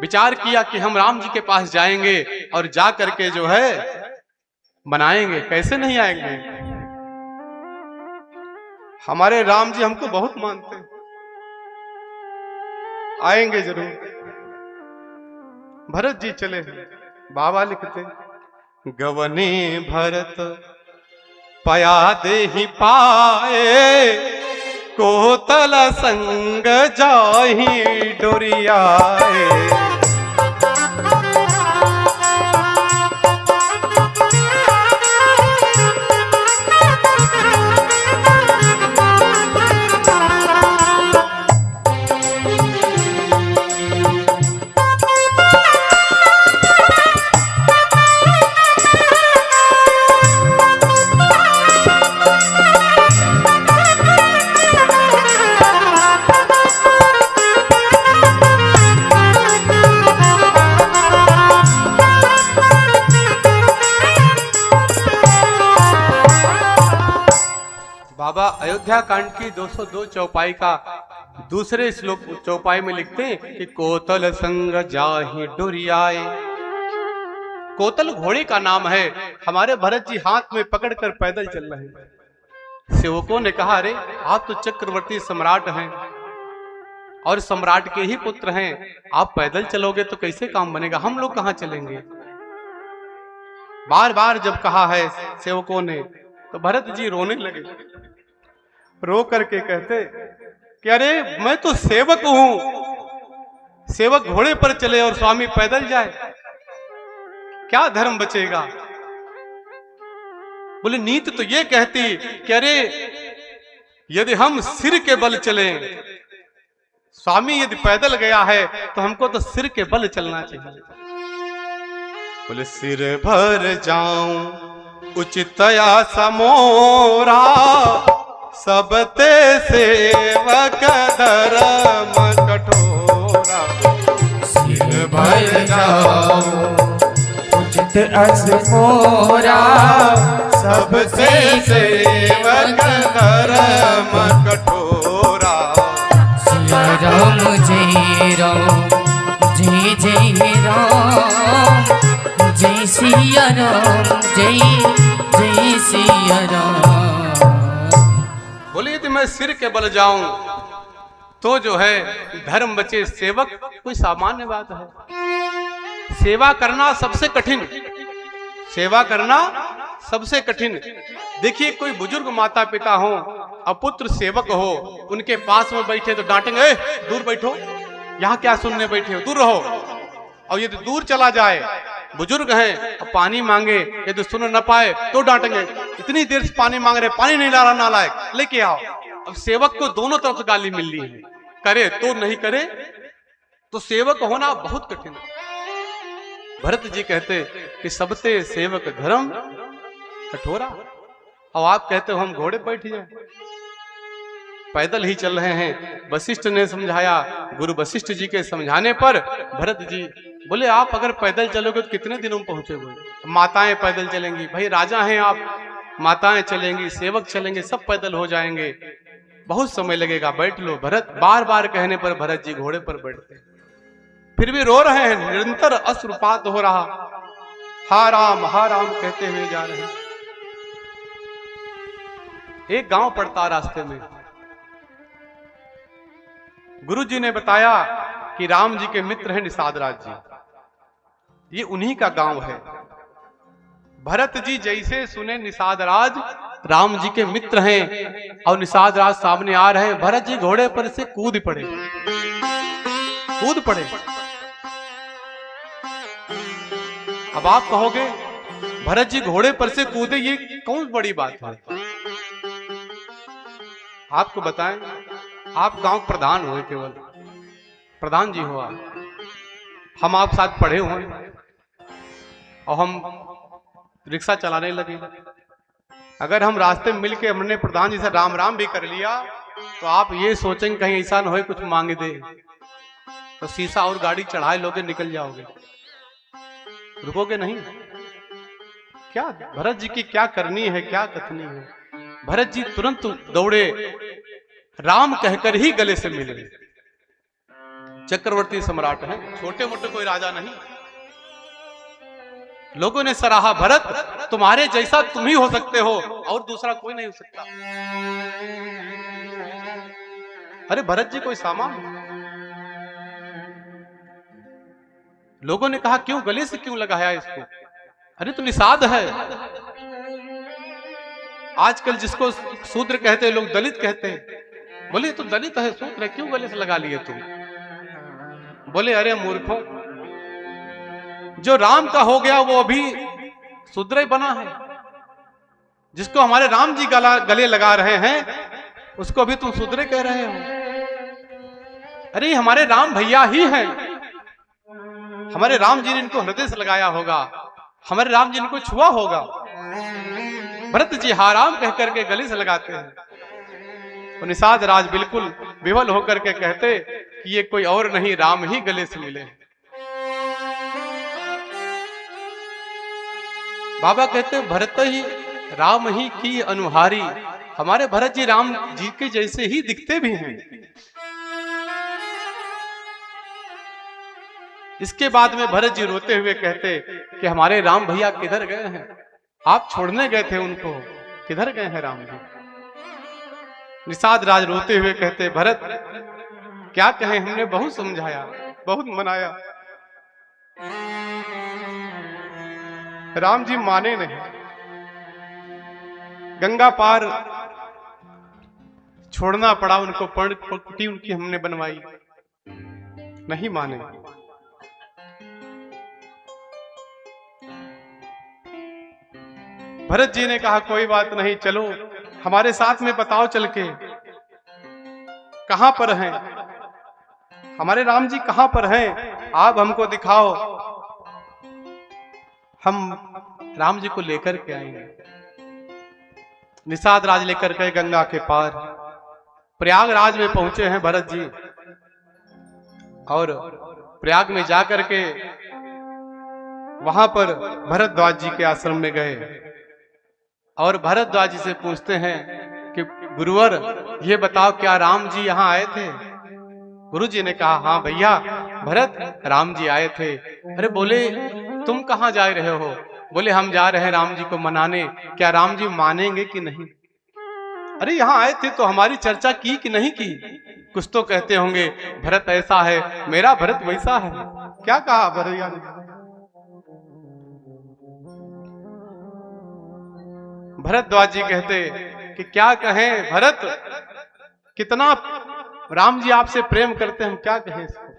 विचार किया कि हम राम जी के पास जाएंगे और जा करके जो है बनाएंगे। कैसे नहीं आएंगे? हमारे राम जी हमको बहुत मानते हैं, आएंगे जरूर। भरत जी चले। बाबा लिखते गवने भरत पया दे ही पाए, कोतल संग जाही डोरियाए। बाबा अयोध्या कांड की 202 चौपाई का दूसरे श्लोक चौपाई में लिखते हैं कि कोतल संग जाहि डोरियाए। कोतल घोड़े का नाम है। हमारे भरत जी हाथ में पकड़कर पैदल चल रहे हैं। सेवकों ने कहा अरे आप तो चक्रवर्ती सम्राट हैं और सम्राट के ही पुत्र हैं, आप पैदल चलोगे तो कैसे काम बनेगा, हम लोग कहां चलेंगे? बार बार जब कहा है सेवकों ने तो भरत जी रोने लगे। रो करके कहते कि अरे मैं तो सेवक हूं, सेवक घोड़े पर चले और स्वामी पैदल जाए, क्या धर्म बचेगा? बोले नीति तो ये कहती कि अरे यदि हम सिर के बल चले, स्वामी यदि पैदल गया है तो हमको तो सिर के बल चलना चाहिए। बोले सिर भर जाऊं उचितया समोरा, सबते सेवक धर्म कठोरा। सिर भर जाऊं उचित अस मोरा, सबसे सेवक धर्म कठोरा। सिया राम जय राम जय जय राम जय सिया राम जय जय सिया राम। बोले यदि मैं सिर के बल जाऊं तो जो है धर्म बचे, सेवक कोई सामान्य बात है। सेवा करना सबसे कठिन, सेवा करना सबसे कठिन। देखिए कोई बुजुर्ग माता पिता हो, अपुत्र सेवक हो, उनके पास में बैठे तो डांटेंगे दूर बैठो, यहाँ क्या सुनने बैठे हो, दूर रहो। और यदि दूर चला जाए, बुजुर्ग हैं और पानी मांगे, यदि सुन न पाए तो डांटेंगे, इतनी देर से पानी मांग रहे, पानी नहीं ला रहा, नालायक लेके आओ। अब सेवक को दोनों तरफ से गाली मिल रही है, करे तो नहीं करे तो सेवक होना बहुत कठिन है। भरत जी कहते कि सबते सेवक धर्म कठोरा, और आप कहते हो हम घोड़े बैठ जाए, पैदल ही चल रहे हैं। वशिष्ठ ने समझाया, गुरु वशिष्ठ जी के समझाने पर भरत जी बोले आप अगर पैदल चलोगे तो कितने दिनों में पहुंचोगे? माताएं पैदल चलेंगी, भाई राजा हैं आप, माताएं चलेंगी, सेवक चलेंगे, सब पैदल हो जाएंगे, बहुत समय लगेगा, बैठ लो। भरत बार बार कहने पर भरत जी घोड़े पर बैठते, फिर भी रो रहे हैं, निरंतर अश्रुपात हो रहा, हा राम कहते हुए जा रहे हैं। एक गांव पड़ता रास्ते में, गुरु जी ने बताया कि राम जी के मित्र हैं निषाद राज जी, ये उन्हीं का गांव है। भरत जी जैसे सुने निषाद राज राम जी के मित्र हैं और निषाद राज सामने आ रहे हैं, भरत जी घोड़े पर से कूद पड़े। अब आप कहोगे भरत जी घोड़े पर से कूदे, ये कौन बड़ी बात है? आपको बताएं, आप गांव प्रधान हुए, केवल प्रधान जी हो आप, हम आप साथ पढ़े हुए और हम रिक्शा चलाने लगे। अगर हम रास्ते में मिलके हमने प्रधान जी से राम राम भी कर लिया तो आप ये सोचेंगे कहीं ऐसा न हो कुछ मांग दे, तो शीशा और गाड़ी चढ़ाए लोगे, निकल जाओगे, रुकोगे नहीं। क्या भरत जी की क्या करनी है, क्या कथनी है? भरत जी तुरंत दौड़े, राम कहकर ही गले से मिले। चक्रवर्ती सम्राट है, छोटे मोटे कोई राजा नहीं। लोगों ने सराहा, भरत तुम्हारे जैसा तुम ही हो सकते हो और दूसरा कोई नहीं हो सकता। अरे भरत जी कोई सामान? लोगों ने कहा क्यों, गले से क्यों लगाया इसको? अरे तो निषाद है। आजकल जिसको शूद्र कहते हैं लोग, दलित कहते हैं। बोले तो दलित है, शूद्र है, क्यों गले से लगा लिए तुम? बोले अरे मूर्खों, जो राम का हो गया वो अभी शूद्र ही बना है। जिसको हमारे राम जी गले लगा रहे हैं उसको अभी तुम शूद्र कह रहे हो। अरे हमारे राम भैया ही हैं, हमारे राम जी ने इनको हृदय से लगाया होगा, हमारे राम जी ने इनको छुआ होगा। भरत जी हा राम कह करके गले से लगाते हैं। तो निषाद राज बिल्कुल विवल होकर के कहते कि ये कोई और नहीं, राम ही गले से मिले। बाबा कहते भरत ही राम ही की अनुहारी, हमारे भरत जी राम जी के जैसे ही दिखते भी हैं। इसके बाद में भरत जी रोते हुए कहते कि हमारे राम भैया किधर गए हैं? आप छोड़ने गए थे उनको, किधर गए हैं राम जी? निषाद राज रोते हुए कहते भरत क्या कहें, हमने बहुत समझाया, बहुत मनाया, राम जी माने नहीं। गंगा पार छोड़ना पड़ा उनको, पट्टी उनकी हमने बनवाई, नहीं माने। भरत जी ने कहा कोई बात नहीं, चलो हमारे साथ में बताओ चल के कहां पर हैं, हमारे राम जी कहां पर हैं, आप हमको दिखाओ, हम राम जी को लेकर के आएंगे। निषाद राज लेकर के गंगा के पार प्रयागराज में पहुंचे हैं भरत जी, और प्रयाग में जाकर के वहां पर भरद्वाज जी के आश्रम में गए और भरद्वाज जी से पूछते हैं कि गुरुवर ये बताओ क्या राम जी यहाँ आए थे? गुरु जी ने कहा हाँ भैया भरत, राम जी आए थे। अरे बोले तुम कहाँ जा रहे हो? बोले हम जा रहे हैं राम जी को मनाने, क्या राम जी मानेंगे कि नहीं? अरे यहाँ आए थे तो हमारी चर्चा की कि नहीं की? कुछ तो कहते होंगे भरत ऐसा है, मेरा भरत वैसा है। क्या कहा भरैया ने? भरद्वाज जी कहते कि क्या कहें भरत, कितना राम जी आपसे प्रेम करते हैं, हम क्या कहें इसको?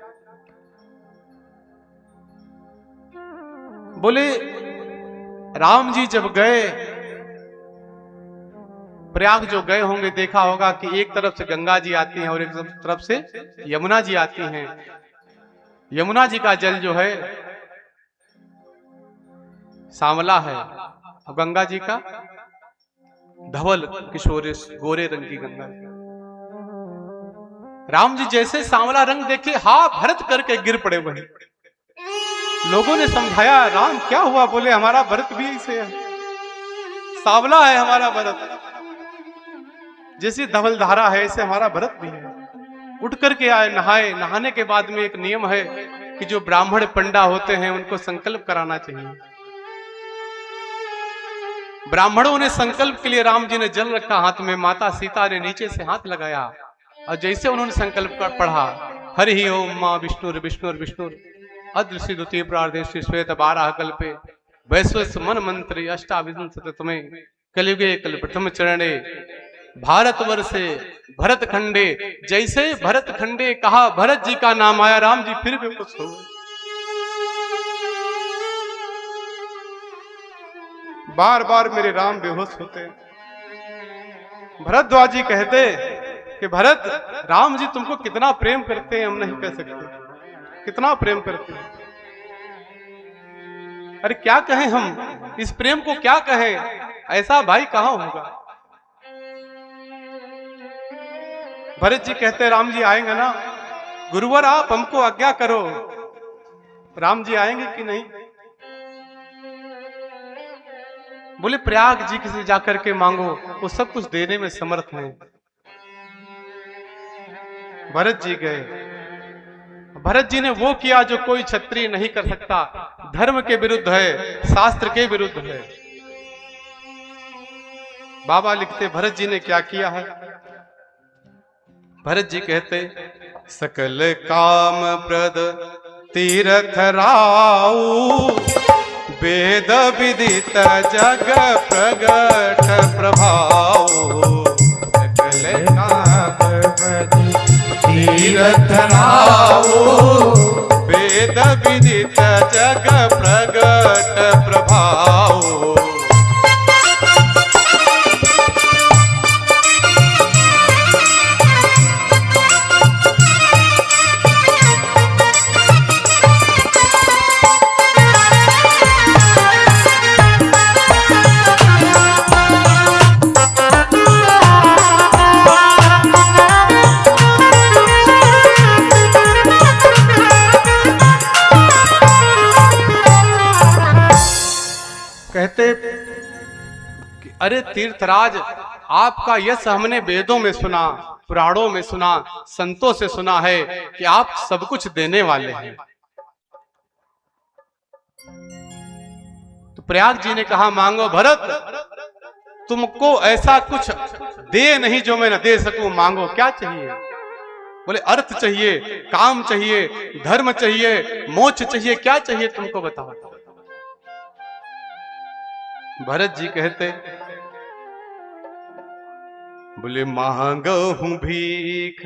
बोले राम जी जब गए प्रयाग, जो गए होंगे देखा होगा कि एक तरफ से गंगा जी आती हैं और एक तरफ से यमुना जी आती हैं। यमुना जी का जल जो है सांवला है और गंगा जी का धवल किशोर गोरे रंग की गंगा। राम जी जैसे सांवला रंग देखे हा भरत करके गिर पड़े वहीं। लोगों ने समझाया राम क्या हुआ? बोले हमारा भरत भी ऐसे है, सांवला है हमारा भरत, जैसी धवल धारा है ऐसे हमारा भरत भी है। उठ करके आए, नहाए। नहाने के बाद में एक नियम है कि जो ब्राह्मण पंडा होते हैं उनको संकल्प कराना चाहिए। ब्राह्मणों ने संकल्प के लिए राम जी ने जल रखा हाथ में, माता सीता ने नीचे से हाथ लगाया और जैसे उन्होंने संकल्प कर पढ़ा, हरि ओम मां विष्णुर विष्णुर विष्णुर अदृश्य द्वितीय प्रार्देश श्वेत 12 कल्पे वैश्वस मन मंत्री अष्टाविंशतमे कलियुगे कल प्रथम चरणे भारतवर्षे भरत खंडे। जैसे भरत खंडे कहा, भरत जी का नाम आया, राम जी फिर भी खुश हो गए। बार बार मेरे राम बेहोश होते। भरद्वाज जी कहते कि भरत, राम जी तुमको कितना प्रेम करते हैं हम नहीं कह सकते, कितना प्रेम करते हैं। अरे क्या कहें हम, इस प्रेम को क्या कहें, ऐसा भाई कहां होगा। भरत जी कहते राम जी आएंगे ना, गुरुवर आप हमको आज्ञा करो, राम जी आएंगे कि नहीं। बोले प्रयाग जी किसी जाकर के मांगो, वो सब कुछ देने में समर्थ हैं। भरत जी गए। भरत जी ने वो किया जो कोई क्षत्रिय नहीं कर सकता, धर्म के विरुद्ध है, शास्त्र के विरुद्ध है। बाबा लिखते भरत जी ने क्या किया है। भरत जी कहते सकल काम प्रद तीर्थ राऊ, वेद विदित जग प्रगट प्रभाव। सकल काम प्रद तीर्थ राऊ, वेद विदित जग प्रगट प्रभाव। कहते कि अरे तीर्थराज, आपका यश हमने वेदों में सुना, पुराणों में सुना, संतों से सुना है कि आप सब कुछ देने वाले हैं। तो प्रयाग जी ने कहा मांगो भरत, तुमको ऐसा कुछ दे नहीं जो मैं न दे सकूं, मांगो क्या चाहिए। बोले अर्थ चाहिए, काम चाहिए, धर्म चाहिए, मोक्ष चाहिए, क्या चाहिए तुमको बताओ। भरत जी कहते बोले मांगो हूं भीख,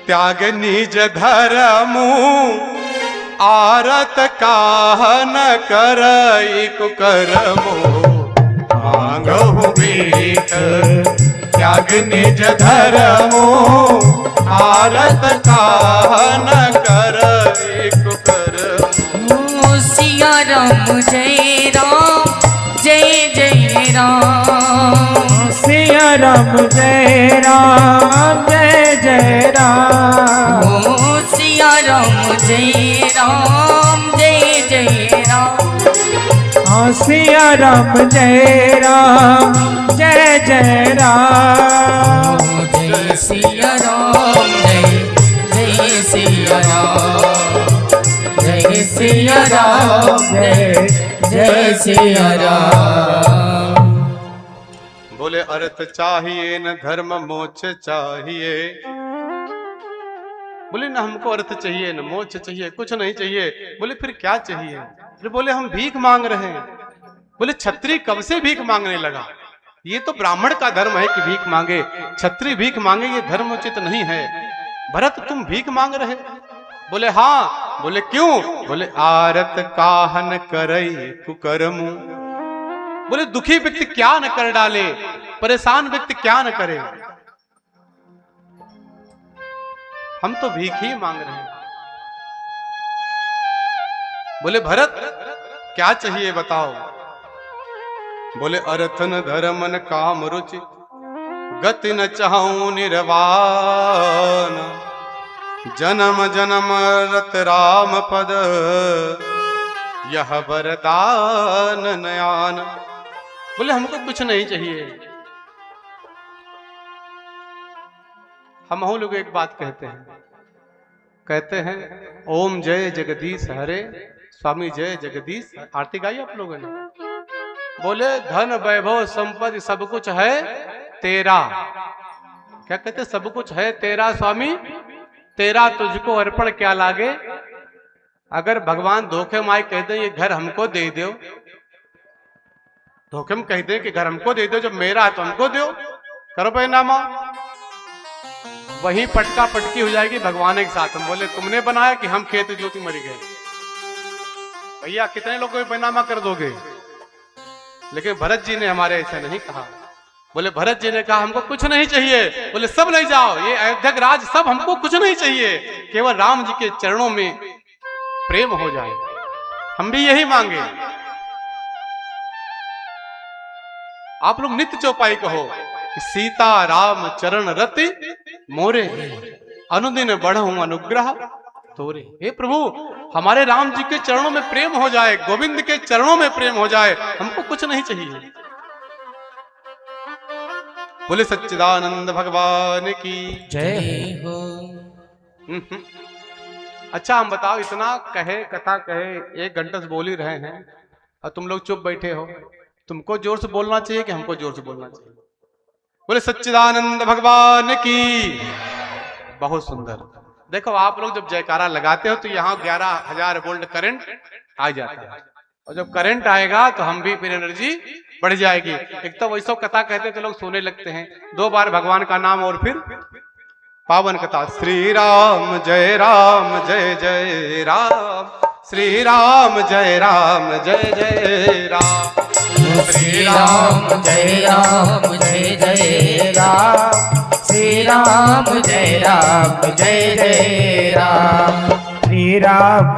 त्याग निज धर्म, आरत काहन करई कुकर्मो। मांगो हूं भीख, त्याग निज धर्म, आरत काहन करई कुकर्मो। सिया राम जय राम, जय जय राम। सिया राम जय राम, जय जय राम। ओ सिया राम जय राम, जय जय राम। सिया राम जय राम, जय जय राम। जय सिया राम, जय सिया राम, जय सिया राम, जय सिया राम। बोले अर्थ चाहिए न धर्म मोक्ष चाहिए। बोले ना हमको अर्थ चाहिए न मोक्ष चाहिए, कुछ नहीं चाहिए। बोले फिर क्या चाहिए। फिर बोले हम भीख मांग रहे हैं। बोले क्षत्रिय कब से भीख मांगने लगा, ये तो ब्राह्मण का धर्म है कि भीख मांगे, क्षत्रिय भीख मांगे ये धर्म उचित नहीं है। भरत तुम भीख मांग रहे। बोले हाँ। बोले क्यों। बोले आरत काहन करई कुकर्मु। बोले दुखी व्यक्ति क्या न कर डाले, परेशान व्यक्ति क्या न करे, हम तो भीख ही मांग रहे हैं। बोले भरत क्या चाहिए बताओ। बोले अर्थन धर्मन काम रुचि, गति न चाहूं निर्वाण। जन्म जन्म रत राम पद, यह वरदान नयान। बोले हमको कुछ नहीं चाहिए। हम लोग एक बात कहते हैं ओम जय जगदीश हरे, स्वामी जय जगदीश। आरती गाई आप लोगों ने। बोले धन वैभव संपत्ति सब कुछ है तेरा। क्या कहते सब कुछ है तेरा स्वामी, तेरा तुझको अर्पण क्या लागे। अगर भगवान धोखे में कह दे ये घर हमको दे दो, धोखे में कह दे कि घर हमको दे दो, जब मेरा है तो हमको दो, करो पैनामा, वहीं पटका पटकी हो जाएगी भगवान के साथ। हम बोले तुमने बनाया कि हम खेत ज्योति मर गए। भैया कितने लोगों को पैनामा कर दोगे। लेकिन भरत जी ने हमारे ऐसा नहीं कहा। बोले भरत जी ने कहा हमको कुछ नहीं चाहिए। बोले सब ले जाओ, ये अयोध्या राज सब हमको कुछ नहीं चाहिए, केवल राम जी के चरणों में प्रेम हो जाए। हम भी यही मांगे। आप लोग नित्य चौपाई कहो कि सीता राम चरण रति मोरे, अनुदिन बढ़हूं अनुग्रह तोरे। हे प्रभु हमारे राम जी के चरणों में प्रेम हो जाए, गोविंद के चरणों में प्रेम हो जाए, हमको कुछ नहीं चाहिए। बोले सच्चिदानंद भगवान की जय हो। अच्छा हम बताओ, इतना कहे कथा कहे 1 घंटे से बोल ही रहे हैं और तुम लोग चुप बैठे हो। तुमको जोर से बोलना चाहिए कि हमको जोर से बोलना चाहिए। बोले सच्चिदानंद भगवान की। बहुत सुंदर। देखो आप लोग जब जयकारा लगाते हो तो यहाँ 11,000 वोल्ट करंट आ जाता है, और जब करंट आएगा तो हम भी फिर एनर्जी बढ़ जाएगी। एक तो वैसा कथा कहते तो लोग सोने लगते हैं। 2 बार भगवान का नाम और फिर पावन कथा। श्री राम जय जय राम, श्री राम जय जय राम, श्री राम जय जय राम, श्री राम जय जय राम, श्री राम जय जय राम, श्री राम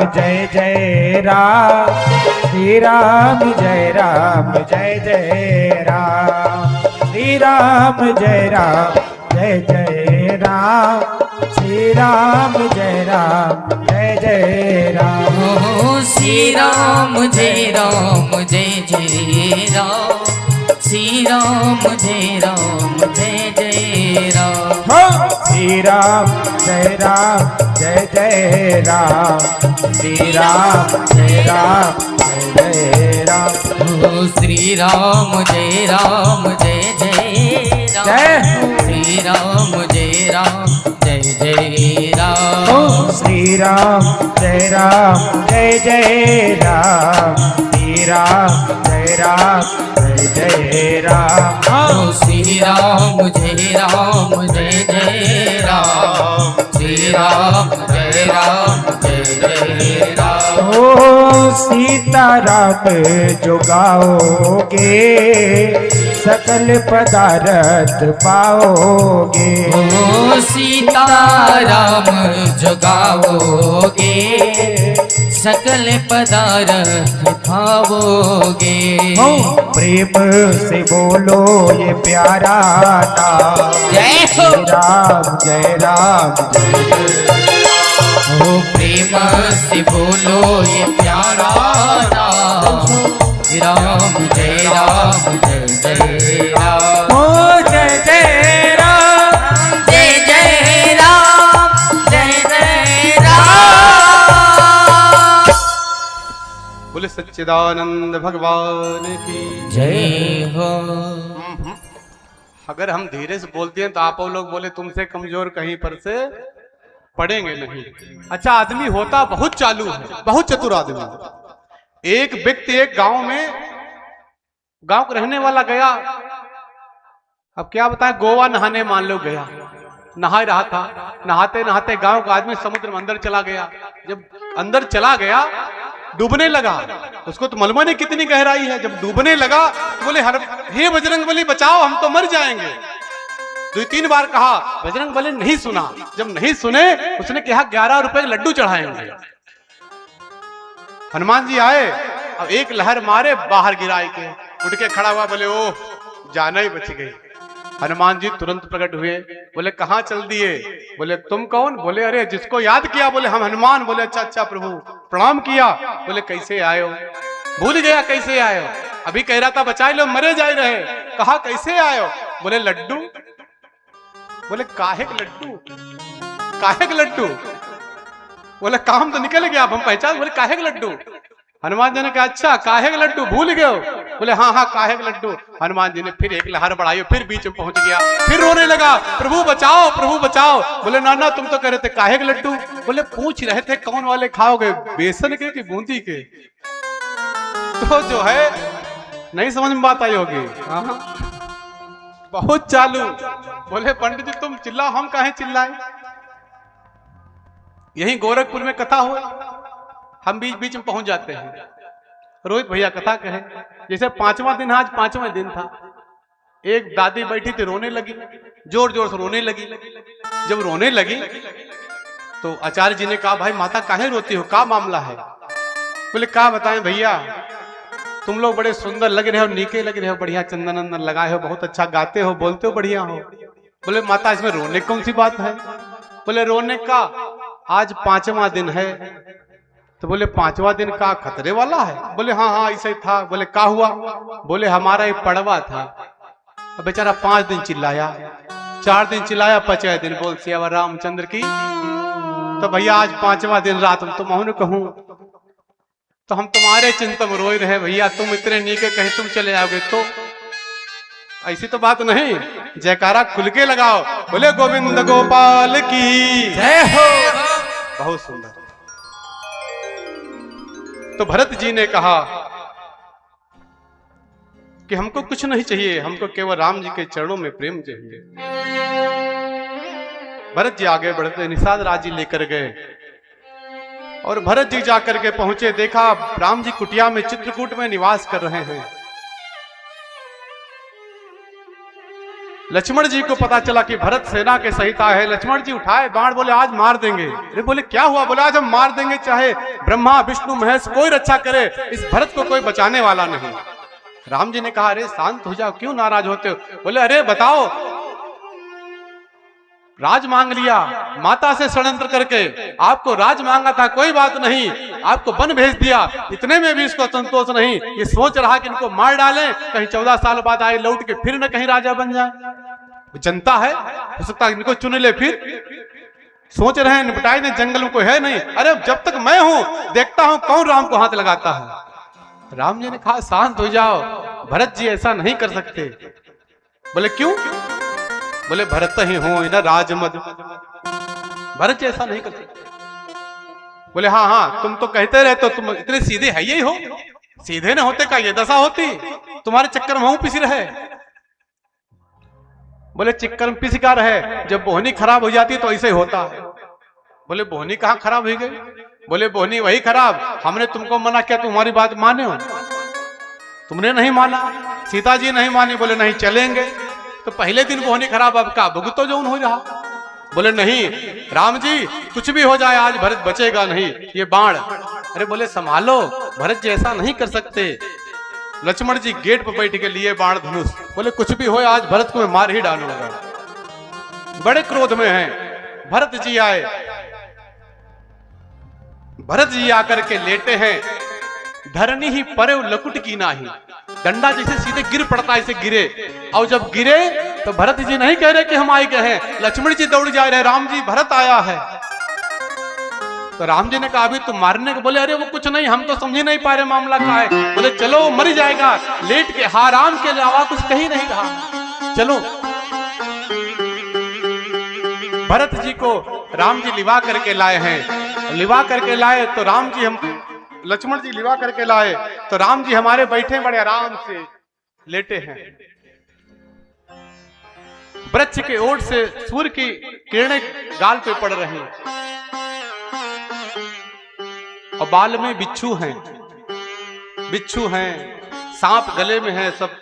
जय जय राम, श्री राम जय जय राम, श्री राम जय जय राम। हो श्री राम जय जय राम, श्री राम जय जय राम। हो श्री राम जय जय राम, श्री राम जय जय राम। हो श्री राम जय जय राम, श्री राम जय जय राम। हो श्री राम जय जय राम, श्री राम जय जय राम। हो श्री राम जय जय राम, श्री राम जय जय राम। ओ सीताराम जो गाओगे सकल पदार्थ पाओगे। ओ सीताराम जो गाओगे सकल पदार्थ पाओगे। हो प्रेम से बोलो ये प्यारा नाम, जय हो। जय राम ओ प्रेम से बोलो ये प्यारा नाम, राम जय जय राम। ओ जय जय राम, जय राम, जय राम। बोले सच्चिदानंद भगवान की जय हो। अगर हम धीरे से बोलते हैं तो आप लोग बोले तुमसे कमजोर कहीं पर से पढ़ेंगे नहीं। अच्छा आदमी होता बहुत चालू है, बहुत चतुर आदमी। एक व्यक्ति एक गांव का रहने वाला गया। अब क्या बताएं, गोवा नहाने मान लो गया, नहा रहा था। नहाते नहाते गांव का आदमी समुद्र में अंदर चला गया। जब अंदर चला गया डूबने लगा, उसको तो मालूम नहीं कितनी गहराई है। जब डूबने लगा तो बोले हे बजरंगबली बचाओ, हम तो मर जाएंगे। 2-3 बार कहा, बजरंगबली नहीं सुना। जब नहीं सुने उसने कहा 11 रुपए के लड्डू चढ़ाएंगे। हनुमान जी आए, अब एक लहर मारे बाहर गिराई के, उठ के खड़ा हुआ, बोले ओह जाना ही बच गई। हनुमान जी तुरंत प्रकट हुए, बोले कहाँ चल दिए? बोले तुम कौन? बोले अरे जिसको याद किया। बोले हम हनुमान। बोले अच्छा प्रभु प्रणाम किया। बोले कैसे आए हो? भूल गया कैसे आए हो? अभी कह रहा था बचाए लो, मरे जा रहे। कहा कैसे आयो? बोले लड्डू। बोले काहे के लड्डू? काहे के लड्डू? बोले काम तो निकल गया, अब हम पहचान। बोले काहे के लड्डू? हनुमान जी ने कहा अच्छा काहे के लड्डू, भूल गए हो? बोले हाँ हाँ काहे के लड्डू। हनुमान जी ने फिर एक लहर बढ़ाई, फिर बीच में पहुंच गया, फिर रोने लगा, प्रभु बचाओ प्रभु बचाओ। बोले ना तुम तो कह रहे थे काहे के लड्डू। बोले पूछ रहे थे कौन वाले खाओगे, बेसन के कि बूंदी के? तो जो है नहीं समझ में बात आई होगी। बहुत चालू। बोले पंडित जी तुम चिल्लाओ, हम काहे चिल्लाए? यही गोरखपुर में कथा हुई, हम बीच बीच में पहुंच जाते हैं। रोहित भैया कथा कहे, जैसे 5वां दिन, आज 5वां दिन था। एक दादी बैठी थी, रोने लगी, जोर जोर से रोने लगी। जब रोने लगी तो आचार्य जी ने कहा भाई माता काहे रोती हो, क्या मामला है? बोले क्या बताएं भैया, तुम लोग बड़े सुंदर लग रहे हो, नीके लग रहे हो, बढ़िया चंदन अंदन लगाए हो, बहुत अच्छा गाते हो, बोलते हो, बढ़िया हो। बोले माता इसमें रोने कौन सी बात है? बोले रोने का, आज 5वां दिन है। तो बोले 5वां दिन का खतरे वाला है? बोले हाँ हाँ ऐसा ही था। बोले क्या हुआ? बोले हमारा एक पड़वा था, बेचारा 5 दिन चिल्लाया, 4 दिन चिल्लाया, 5वें दिन बोल सिया रामचंद्र की। तो भैया आज 5वां दिन रात में तुम न कहूं तो हम तुम्हारे चिंता में रोए रहे भैया, तुम इतने नीके कहीं तुम चले आओगे तो? ऐसी तो बात नहीं, जयकारा खुल के लगाओ, बोले गोविंद गोपाल की जय हो। बहुत सुंदर। तो भरत जी ने कहा कि हमको कुछ नहीं चाहिए, हमको केवल राम जी के चरणों में प्रेम चाहिए। भरत जी आगे बढ़ते निषाद राज जी लेकर गए और भरत जी जाकर के पहुंचे, देखा राम जी कुटिया में चित्रकूट में निवास कर रहे हैं। लक्ष्मण जी को पता चला कि भरत सेना के सहित आए हैं। लक्ष्मण जी उठाए बाण, बोले आज मार देंगे। अरे बोले क्या हुआ? बोले आज हम मार देंगे, चाहे ब्रह्मा विष्णु महेश कोई रक्षा करे, इस भरत को कोई बचाने वाला नहीं। राम जी ने कहा अरे शांत हो जाओ, क्यों नाराज होते हो? बोले अरे बताओ, राज मांग लिया माता से षड्यंत्र करके, आपको राज मांगा था कोई बात नहीं, आपको वन भेज दिया, इतने में भी इसको संतोष नहीं। ये सोच रहा कि इनको मार डालें, कहीं 14 साल बाद आए लौट के फिर न कहीं राजा बन जाए। जनता है, हो सकता है इनको चुन ले। फिर सोच रहे हैं निपटाई ने, जंगल में कोई है नहीं। अरे जब तक मैं हूं देखता हूं कौन राम को हाथ लगाता है। राम जी ने कहा शांत हो जाओ, भरत जी ऐसा नहीं कर सकते। बोले क्यों? बोले भरत ही हो ना राजमद, भरत जी ऐसा नहीं कर सकते। बोले हाँ हाँ तुम तो कहते रहते हो, तुम इतने सीधे है ही हो, सीधे न होते का ये दशा होती, तुम्हारे चक्कर में पिस रहे। बोले चक्कर में पिस का रहे, जब बोहनी खराब हो जाती तो ऐसे होता है। बोले बोहनी कहाँ खराब हो गई? बोले बोहनी वही खराब, हमने तुमको मना किया, तुम्हारी बात माने हो, तुमने नहीं माना, सीता जी नहीं मानी। बोले नहीं चलेंगे। तो पहले दिन बोहनी खराब, अब का भुगतो जो हो रहा। बोले नहीं राम जी कुछ भी हो जाए आज भरत बचेगा नहीं, ये बाण। अरे बोले संभालो, भरत जी ऐसा नहीं कर सकते। लक्ष्मण जी गेट पर बैठ के लिए बाण धनुष, बोले कुछ भी हो आज भरत को मैं मार ही डालूंगा। बड़े क्रोध में हैं। भरत जी आए, भरत जी आकर के लेटे हैं। धरनी ही परे लकुट की नाही, डंडा जैसे सीधे गिर पड़ता है, ऐसे गिरे। और जब गिरे तो भरत जी नहीं कह रहे कि हम आए गए हैं, लक्ष्मण जी दौड़ जा रहे, राम जी भरत आया है। तो राम जी ने कहा अभी तुम मारने को? बोले अरे वो कुछ नहीं, हम तो समझ ही नहीं पा रहे मामला क्या है। बोले चलो मर जाएगा, लेट के हाँ राम के अलावा कुछ कहीं नहीं रहा, चलो। भरत जी को राम जी लिवा करके लाए हैं, लिवा करके लाए तो राम जी हम लक्ष्मण जी लिवा करके लाए तो राम जी हमारे बैठे बड़े आराम से लेटे हैं। वृक्ष के ओट से सूर्य की किरणें गाल पे पड़ रही और बाल में बिच्छू हैं, बिच्छू हैं, सांप गले में है, सब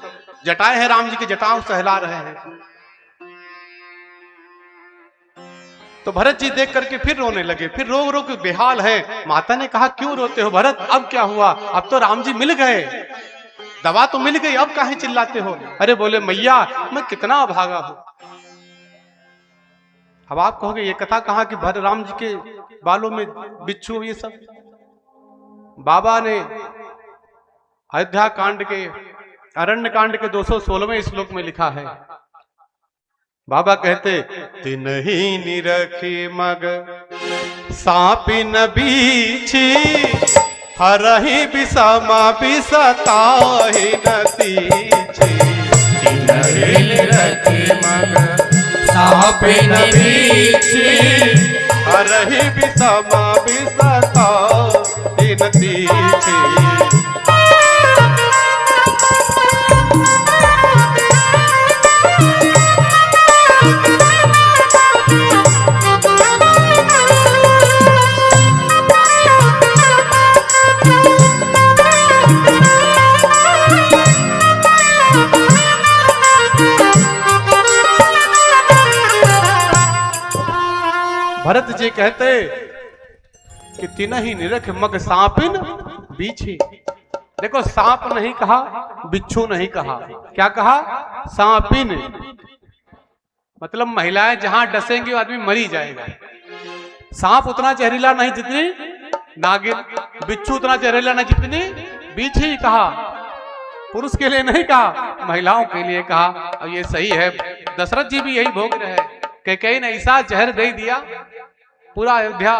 जटाएं हैं, राम जी की जटाओं सहला रहे हैं। तो भरत जी देख करके फिर रोने लगे, फिर रो रो के बेहाल है। माता ने कहा क्यों रोते हो भरत, अब क्या हुआ? अब तो राम जी मिल गए, दवा तो मिल गई, अब काहे चिल्लाते हो? अरे बोले मैया मैं कितना अभागा हूं। अब आप कहोगे ये कथा कहा कि भरत राम जी के बालों में बिच्छू, ये सब बाबा ने अयोध्या कांड के अरण्य कांड के 216वें श्लोक में लिखा है, बाबा कहते, तिन ही निरखी मग सांपी न बीछी, हरहि विषमा विषताहि न तीछी। तिन ही निरखी मग सांपी न बीछी, हरहि विषमा विषताहि न तीछी। भरत जी कहते कि तिन ही निरख मग सांपिन बीछी। देखो, सांप नहीं कहा, बिच्छू नहीं कहा, क्या कहा? सांपिन। मतलब महिलाएं जहां डसेंगी आदमी मरी जाएगा। सांप उतना जहरीला नहीं जितनी नागिन, बिच्छू उतना जहरीला नहीं जितनी बीछी। कहा पुरुष के लिए नहीं कहा, महिलाओं के लिए कहा। और ये सही है, दशरथ जी भी यही भोग रहे हैं। कैकेयी ने ऐसा जहर दे दिया पूरा अयोध्या।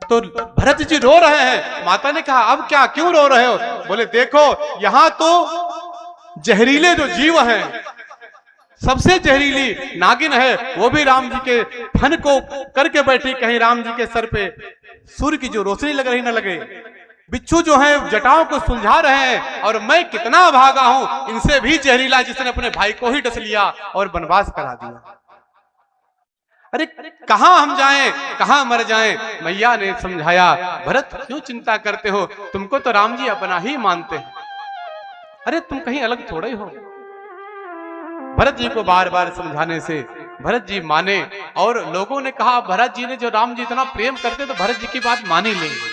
तो भरत जी रो रहे हैं। माता ने कहा, अब क्या, क्यों रो रहे हो? बोले, देखो यहां तो जहरीले जो जीव हैं, सबसे जहरीली नागिन है, वो भी राम जी के फन को करके बैठी, कहीं राम जी के सर पे सूर्य की जो रोशनी लग रही न लगे। बिच्छू जो है जटाओं को सुलझा रहे हैं, और मैं कितना भागा हूं, इनसे भी जहरीला, जिसने अपने भाई को ही डस लिया और वनवास करा दिया। अरे कहां हम जाएं, कहां मर जाएं? मैया ने समझाया, भरत क्यों चिंता करते हो, तुमको तो राम जी अपना ही मानते हैं। अरे तुम कहीं अलग थोड़े ही हो। भरत जी को बार बार समझाने से भरत जी माने, और लोगों ने कहा, भरत जी ने जो राम जी इतना प्रेम करते तो भरत जी की बात मान ही लेंगे।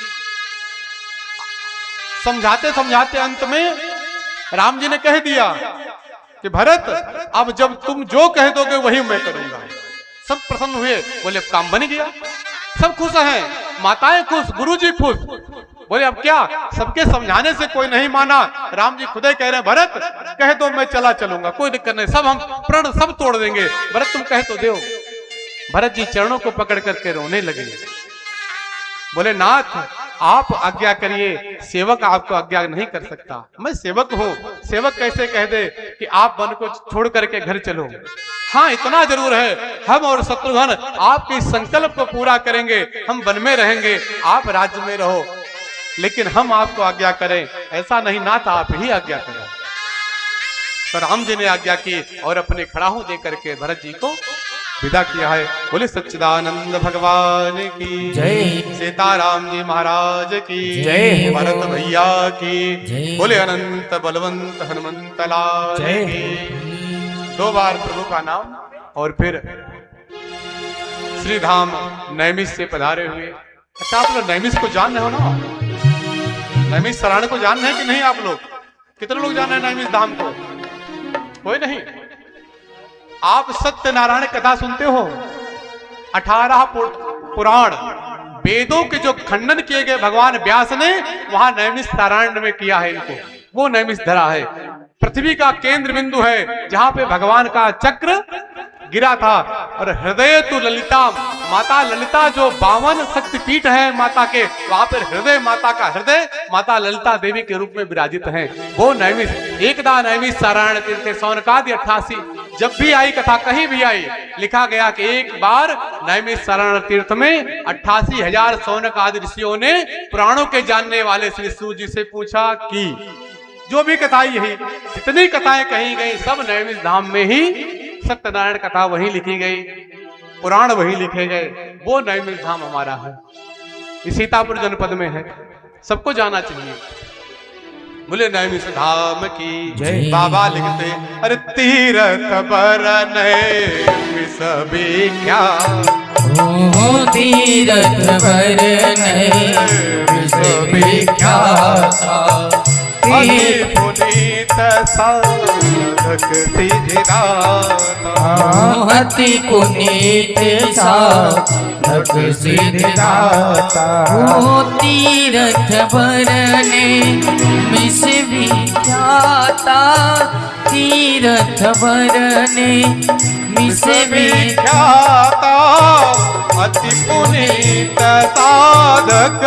समझाते समझाते अंत में राम जी ने कह दिया कि भरत, अब जब तुम जो कह दोगे वही मैं करूंगा। सब प्रसन्न हुए, बोले काम बन गया। सब खुश हैं, माताएं खुश, गुरुजी खुश। बोले अब क्या, सबके समझाने से कोई नहीं माना। राम जी खुदे कह रहे हैं, भरत कह दो मैं चलूंगा, कोई दिक्कत नहीं, सब हम प्रण सब तोड़ देंगे, भरत तुम कह तो दो। भरत जी चरणों को पकड़ करके रोने लगे। बोले, नाथ आप आज्ञा करिए, सेवक आपको आज्ञा नहीं कर सकता। मैं सेवक हूं, सेवक कैसे कह दे कि आप वन को छोड़ करके घर चलो। हाँ इतना जरूर है, हम और शत्रुघ्न आपके संकल्प को पूरा करेंगे, हम वन में रहेंगे, आप राज्य में रहो, लेकिन हम आपको आज्ञा करें ऐसा नहीं, नाथ आप ही आज्ञा करें। तो राम जी ने आज्ञा की और अपने खड़ाहू दे करके भरत जी को विदा किया है। बोले सच्चिदानंद भगवान की जय, सीताराम जी महाराज की जय, भरत भैया की जय। बोले अनंत बलवंत हनुमंत लाल जय। की। 2 बार प्रभु का नाम, और फिर श्री धाम नैमिष से पधारे हुए। अच्छा आप लोग नैमिष को जान रहे हो ना? नैमिष सराण को जान रहे हैं कि नहीं? आप लोग कितने लोग जान रहे हैं नैमिष धाम को? कोई नहीं। आप सत्यनारायण कथा सुनते हो? 18 पुराण वेदों के जो खंडन किए गए भगवान व्यास ने वहां नैमिष नारायण में किया है इनको, वो नैमिष धरा है। पृथ्वी का केंद्र बिंदु है जहां पे भगवान का चक्र गिरा था। और हृदय तो ललिता, माता ललिता जो 52 शक्तिपीठ है माता के, वहां पर हृदय माता का हृदय माता ललिता देवी के रूप में विराजित है। वो नैमिष एकदा नैमिष सारायण तीर्थ सौनकादि 88 जब भी आई कथा, कहीं भी आई, लिखा गया कि एक बार नैमिष सारायण तीर्थ में 88,000 सौनकादि ऋषियों ने पुराणों के जानने वाले श्री सूर्य जी से पूछा कि जो भी कथा यही, जितनी कथाएं कही गई सब नैमिष धाम में ही, सत्यनारायण कथा वही लिखी गई, पुराण वही लिखे गए। वो नैमिष धाम हमारा है, ये सीतापुर जनपद में है, सबको जाना चाहिए। बोले नैमिष धाम की जय। बाबा लिखते, अरे तीरथ बरन विषबी क्या, ओ तीरथ बरन विषबी क्या, पुनीत साधक सिद्धिदाता, अति पुनीत साधक सिद्धिदाता ओ तीरथ बरने मिस विख्याता तीरथ बरने मिस विख्याता अति पुनीत साधक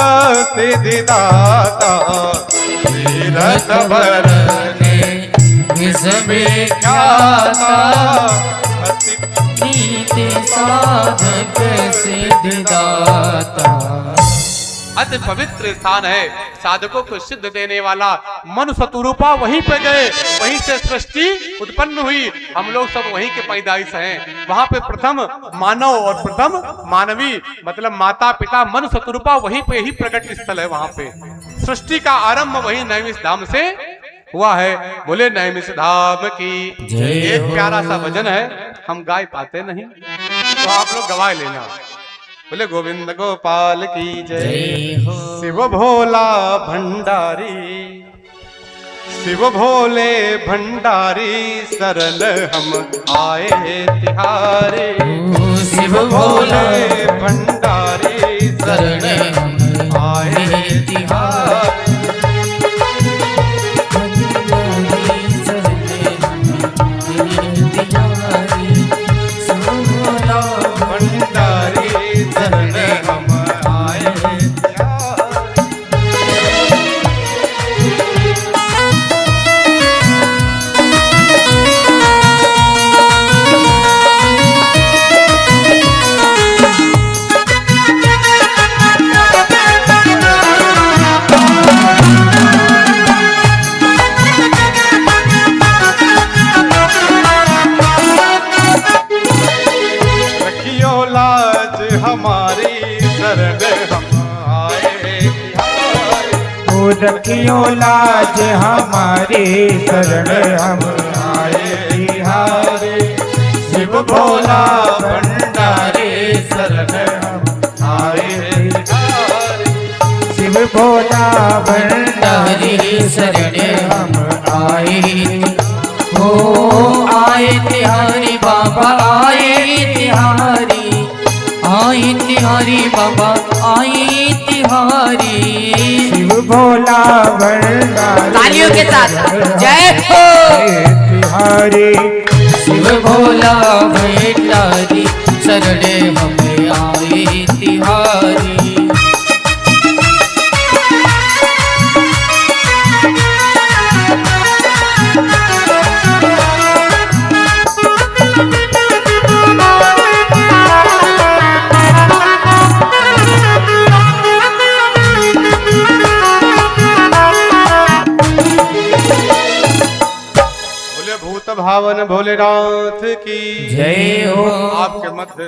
सिद्धिदाता तीरथ बरने मिस विख्याता अति पुनीत साधक सिद्धिदाता अति पवित्र स्थान है, साधकों को सिद्ध देने वाला। मन शतरूपा वहीं पे गए, वहीं से सृष्टि उत्पन्न हुई, हम लोग सब वहीं के पैदाइश हैं। वहां पे प्रथम मानव और प्रथम मानवी मतलब माता पिता मन शतरूपा वहीं पे ही प्रकट स्थल है। वहां पे सृष्टि का आरंभ वहीं नैमिष धाम से हुआ है। बोले नैमिष धाम की जय। एक प्यारा सा भजन है, हम गाय पाते नहीं तो आप लोग गवाए लेना। बोले गोविंद गोपाल की जय हो। शिव भोला भंडारी शिव भोले भंडारी शरण हम आए तिहारे। शिव भोले भंडारी शरण हम आए तिहारे। रखियो लाज हमारी शरण हम आए तिहारे। शिव भोला भंडारी शरण हम आए तिहारे। शिव भोला भंडारी शरण हम आए। हो आए तिहारी बाबा आए तिहारी। आए तिहारी बाबा आए तिहारी। शिव भोला भंडारी तालियों के साथ जय हो तिहारी। शिव भोला भंडारी शरण हमें आए तिहारी। भावन भोलेनाथ की जय हो। आपके मध्य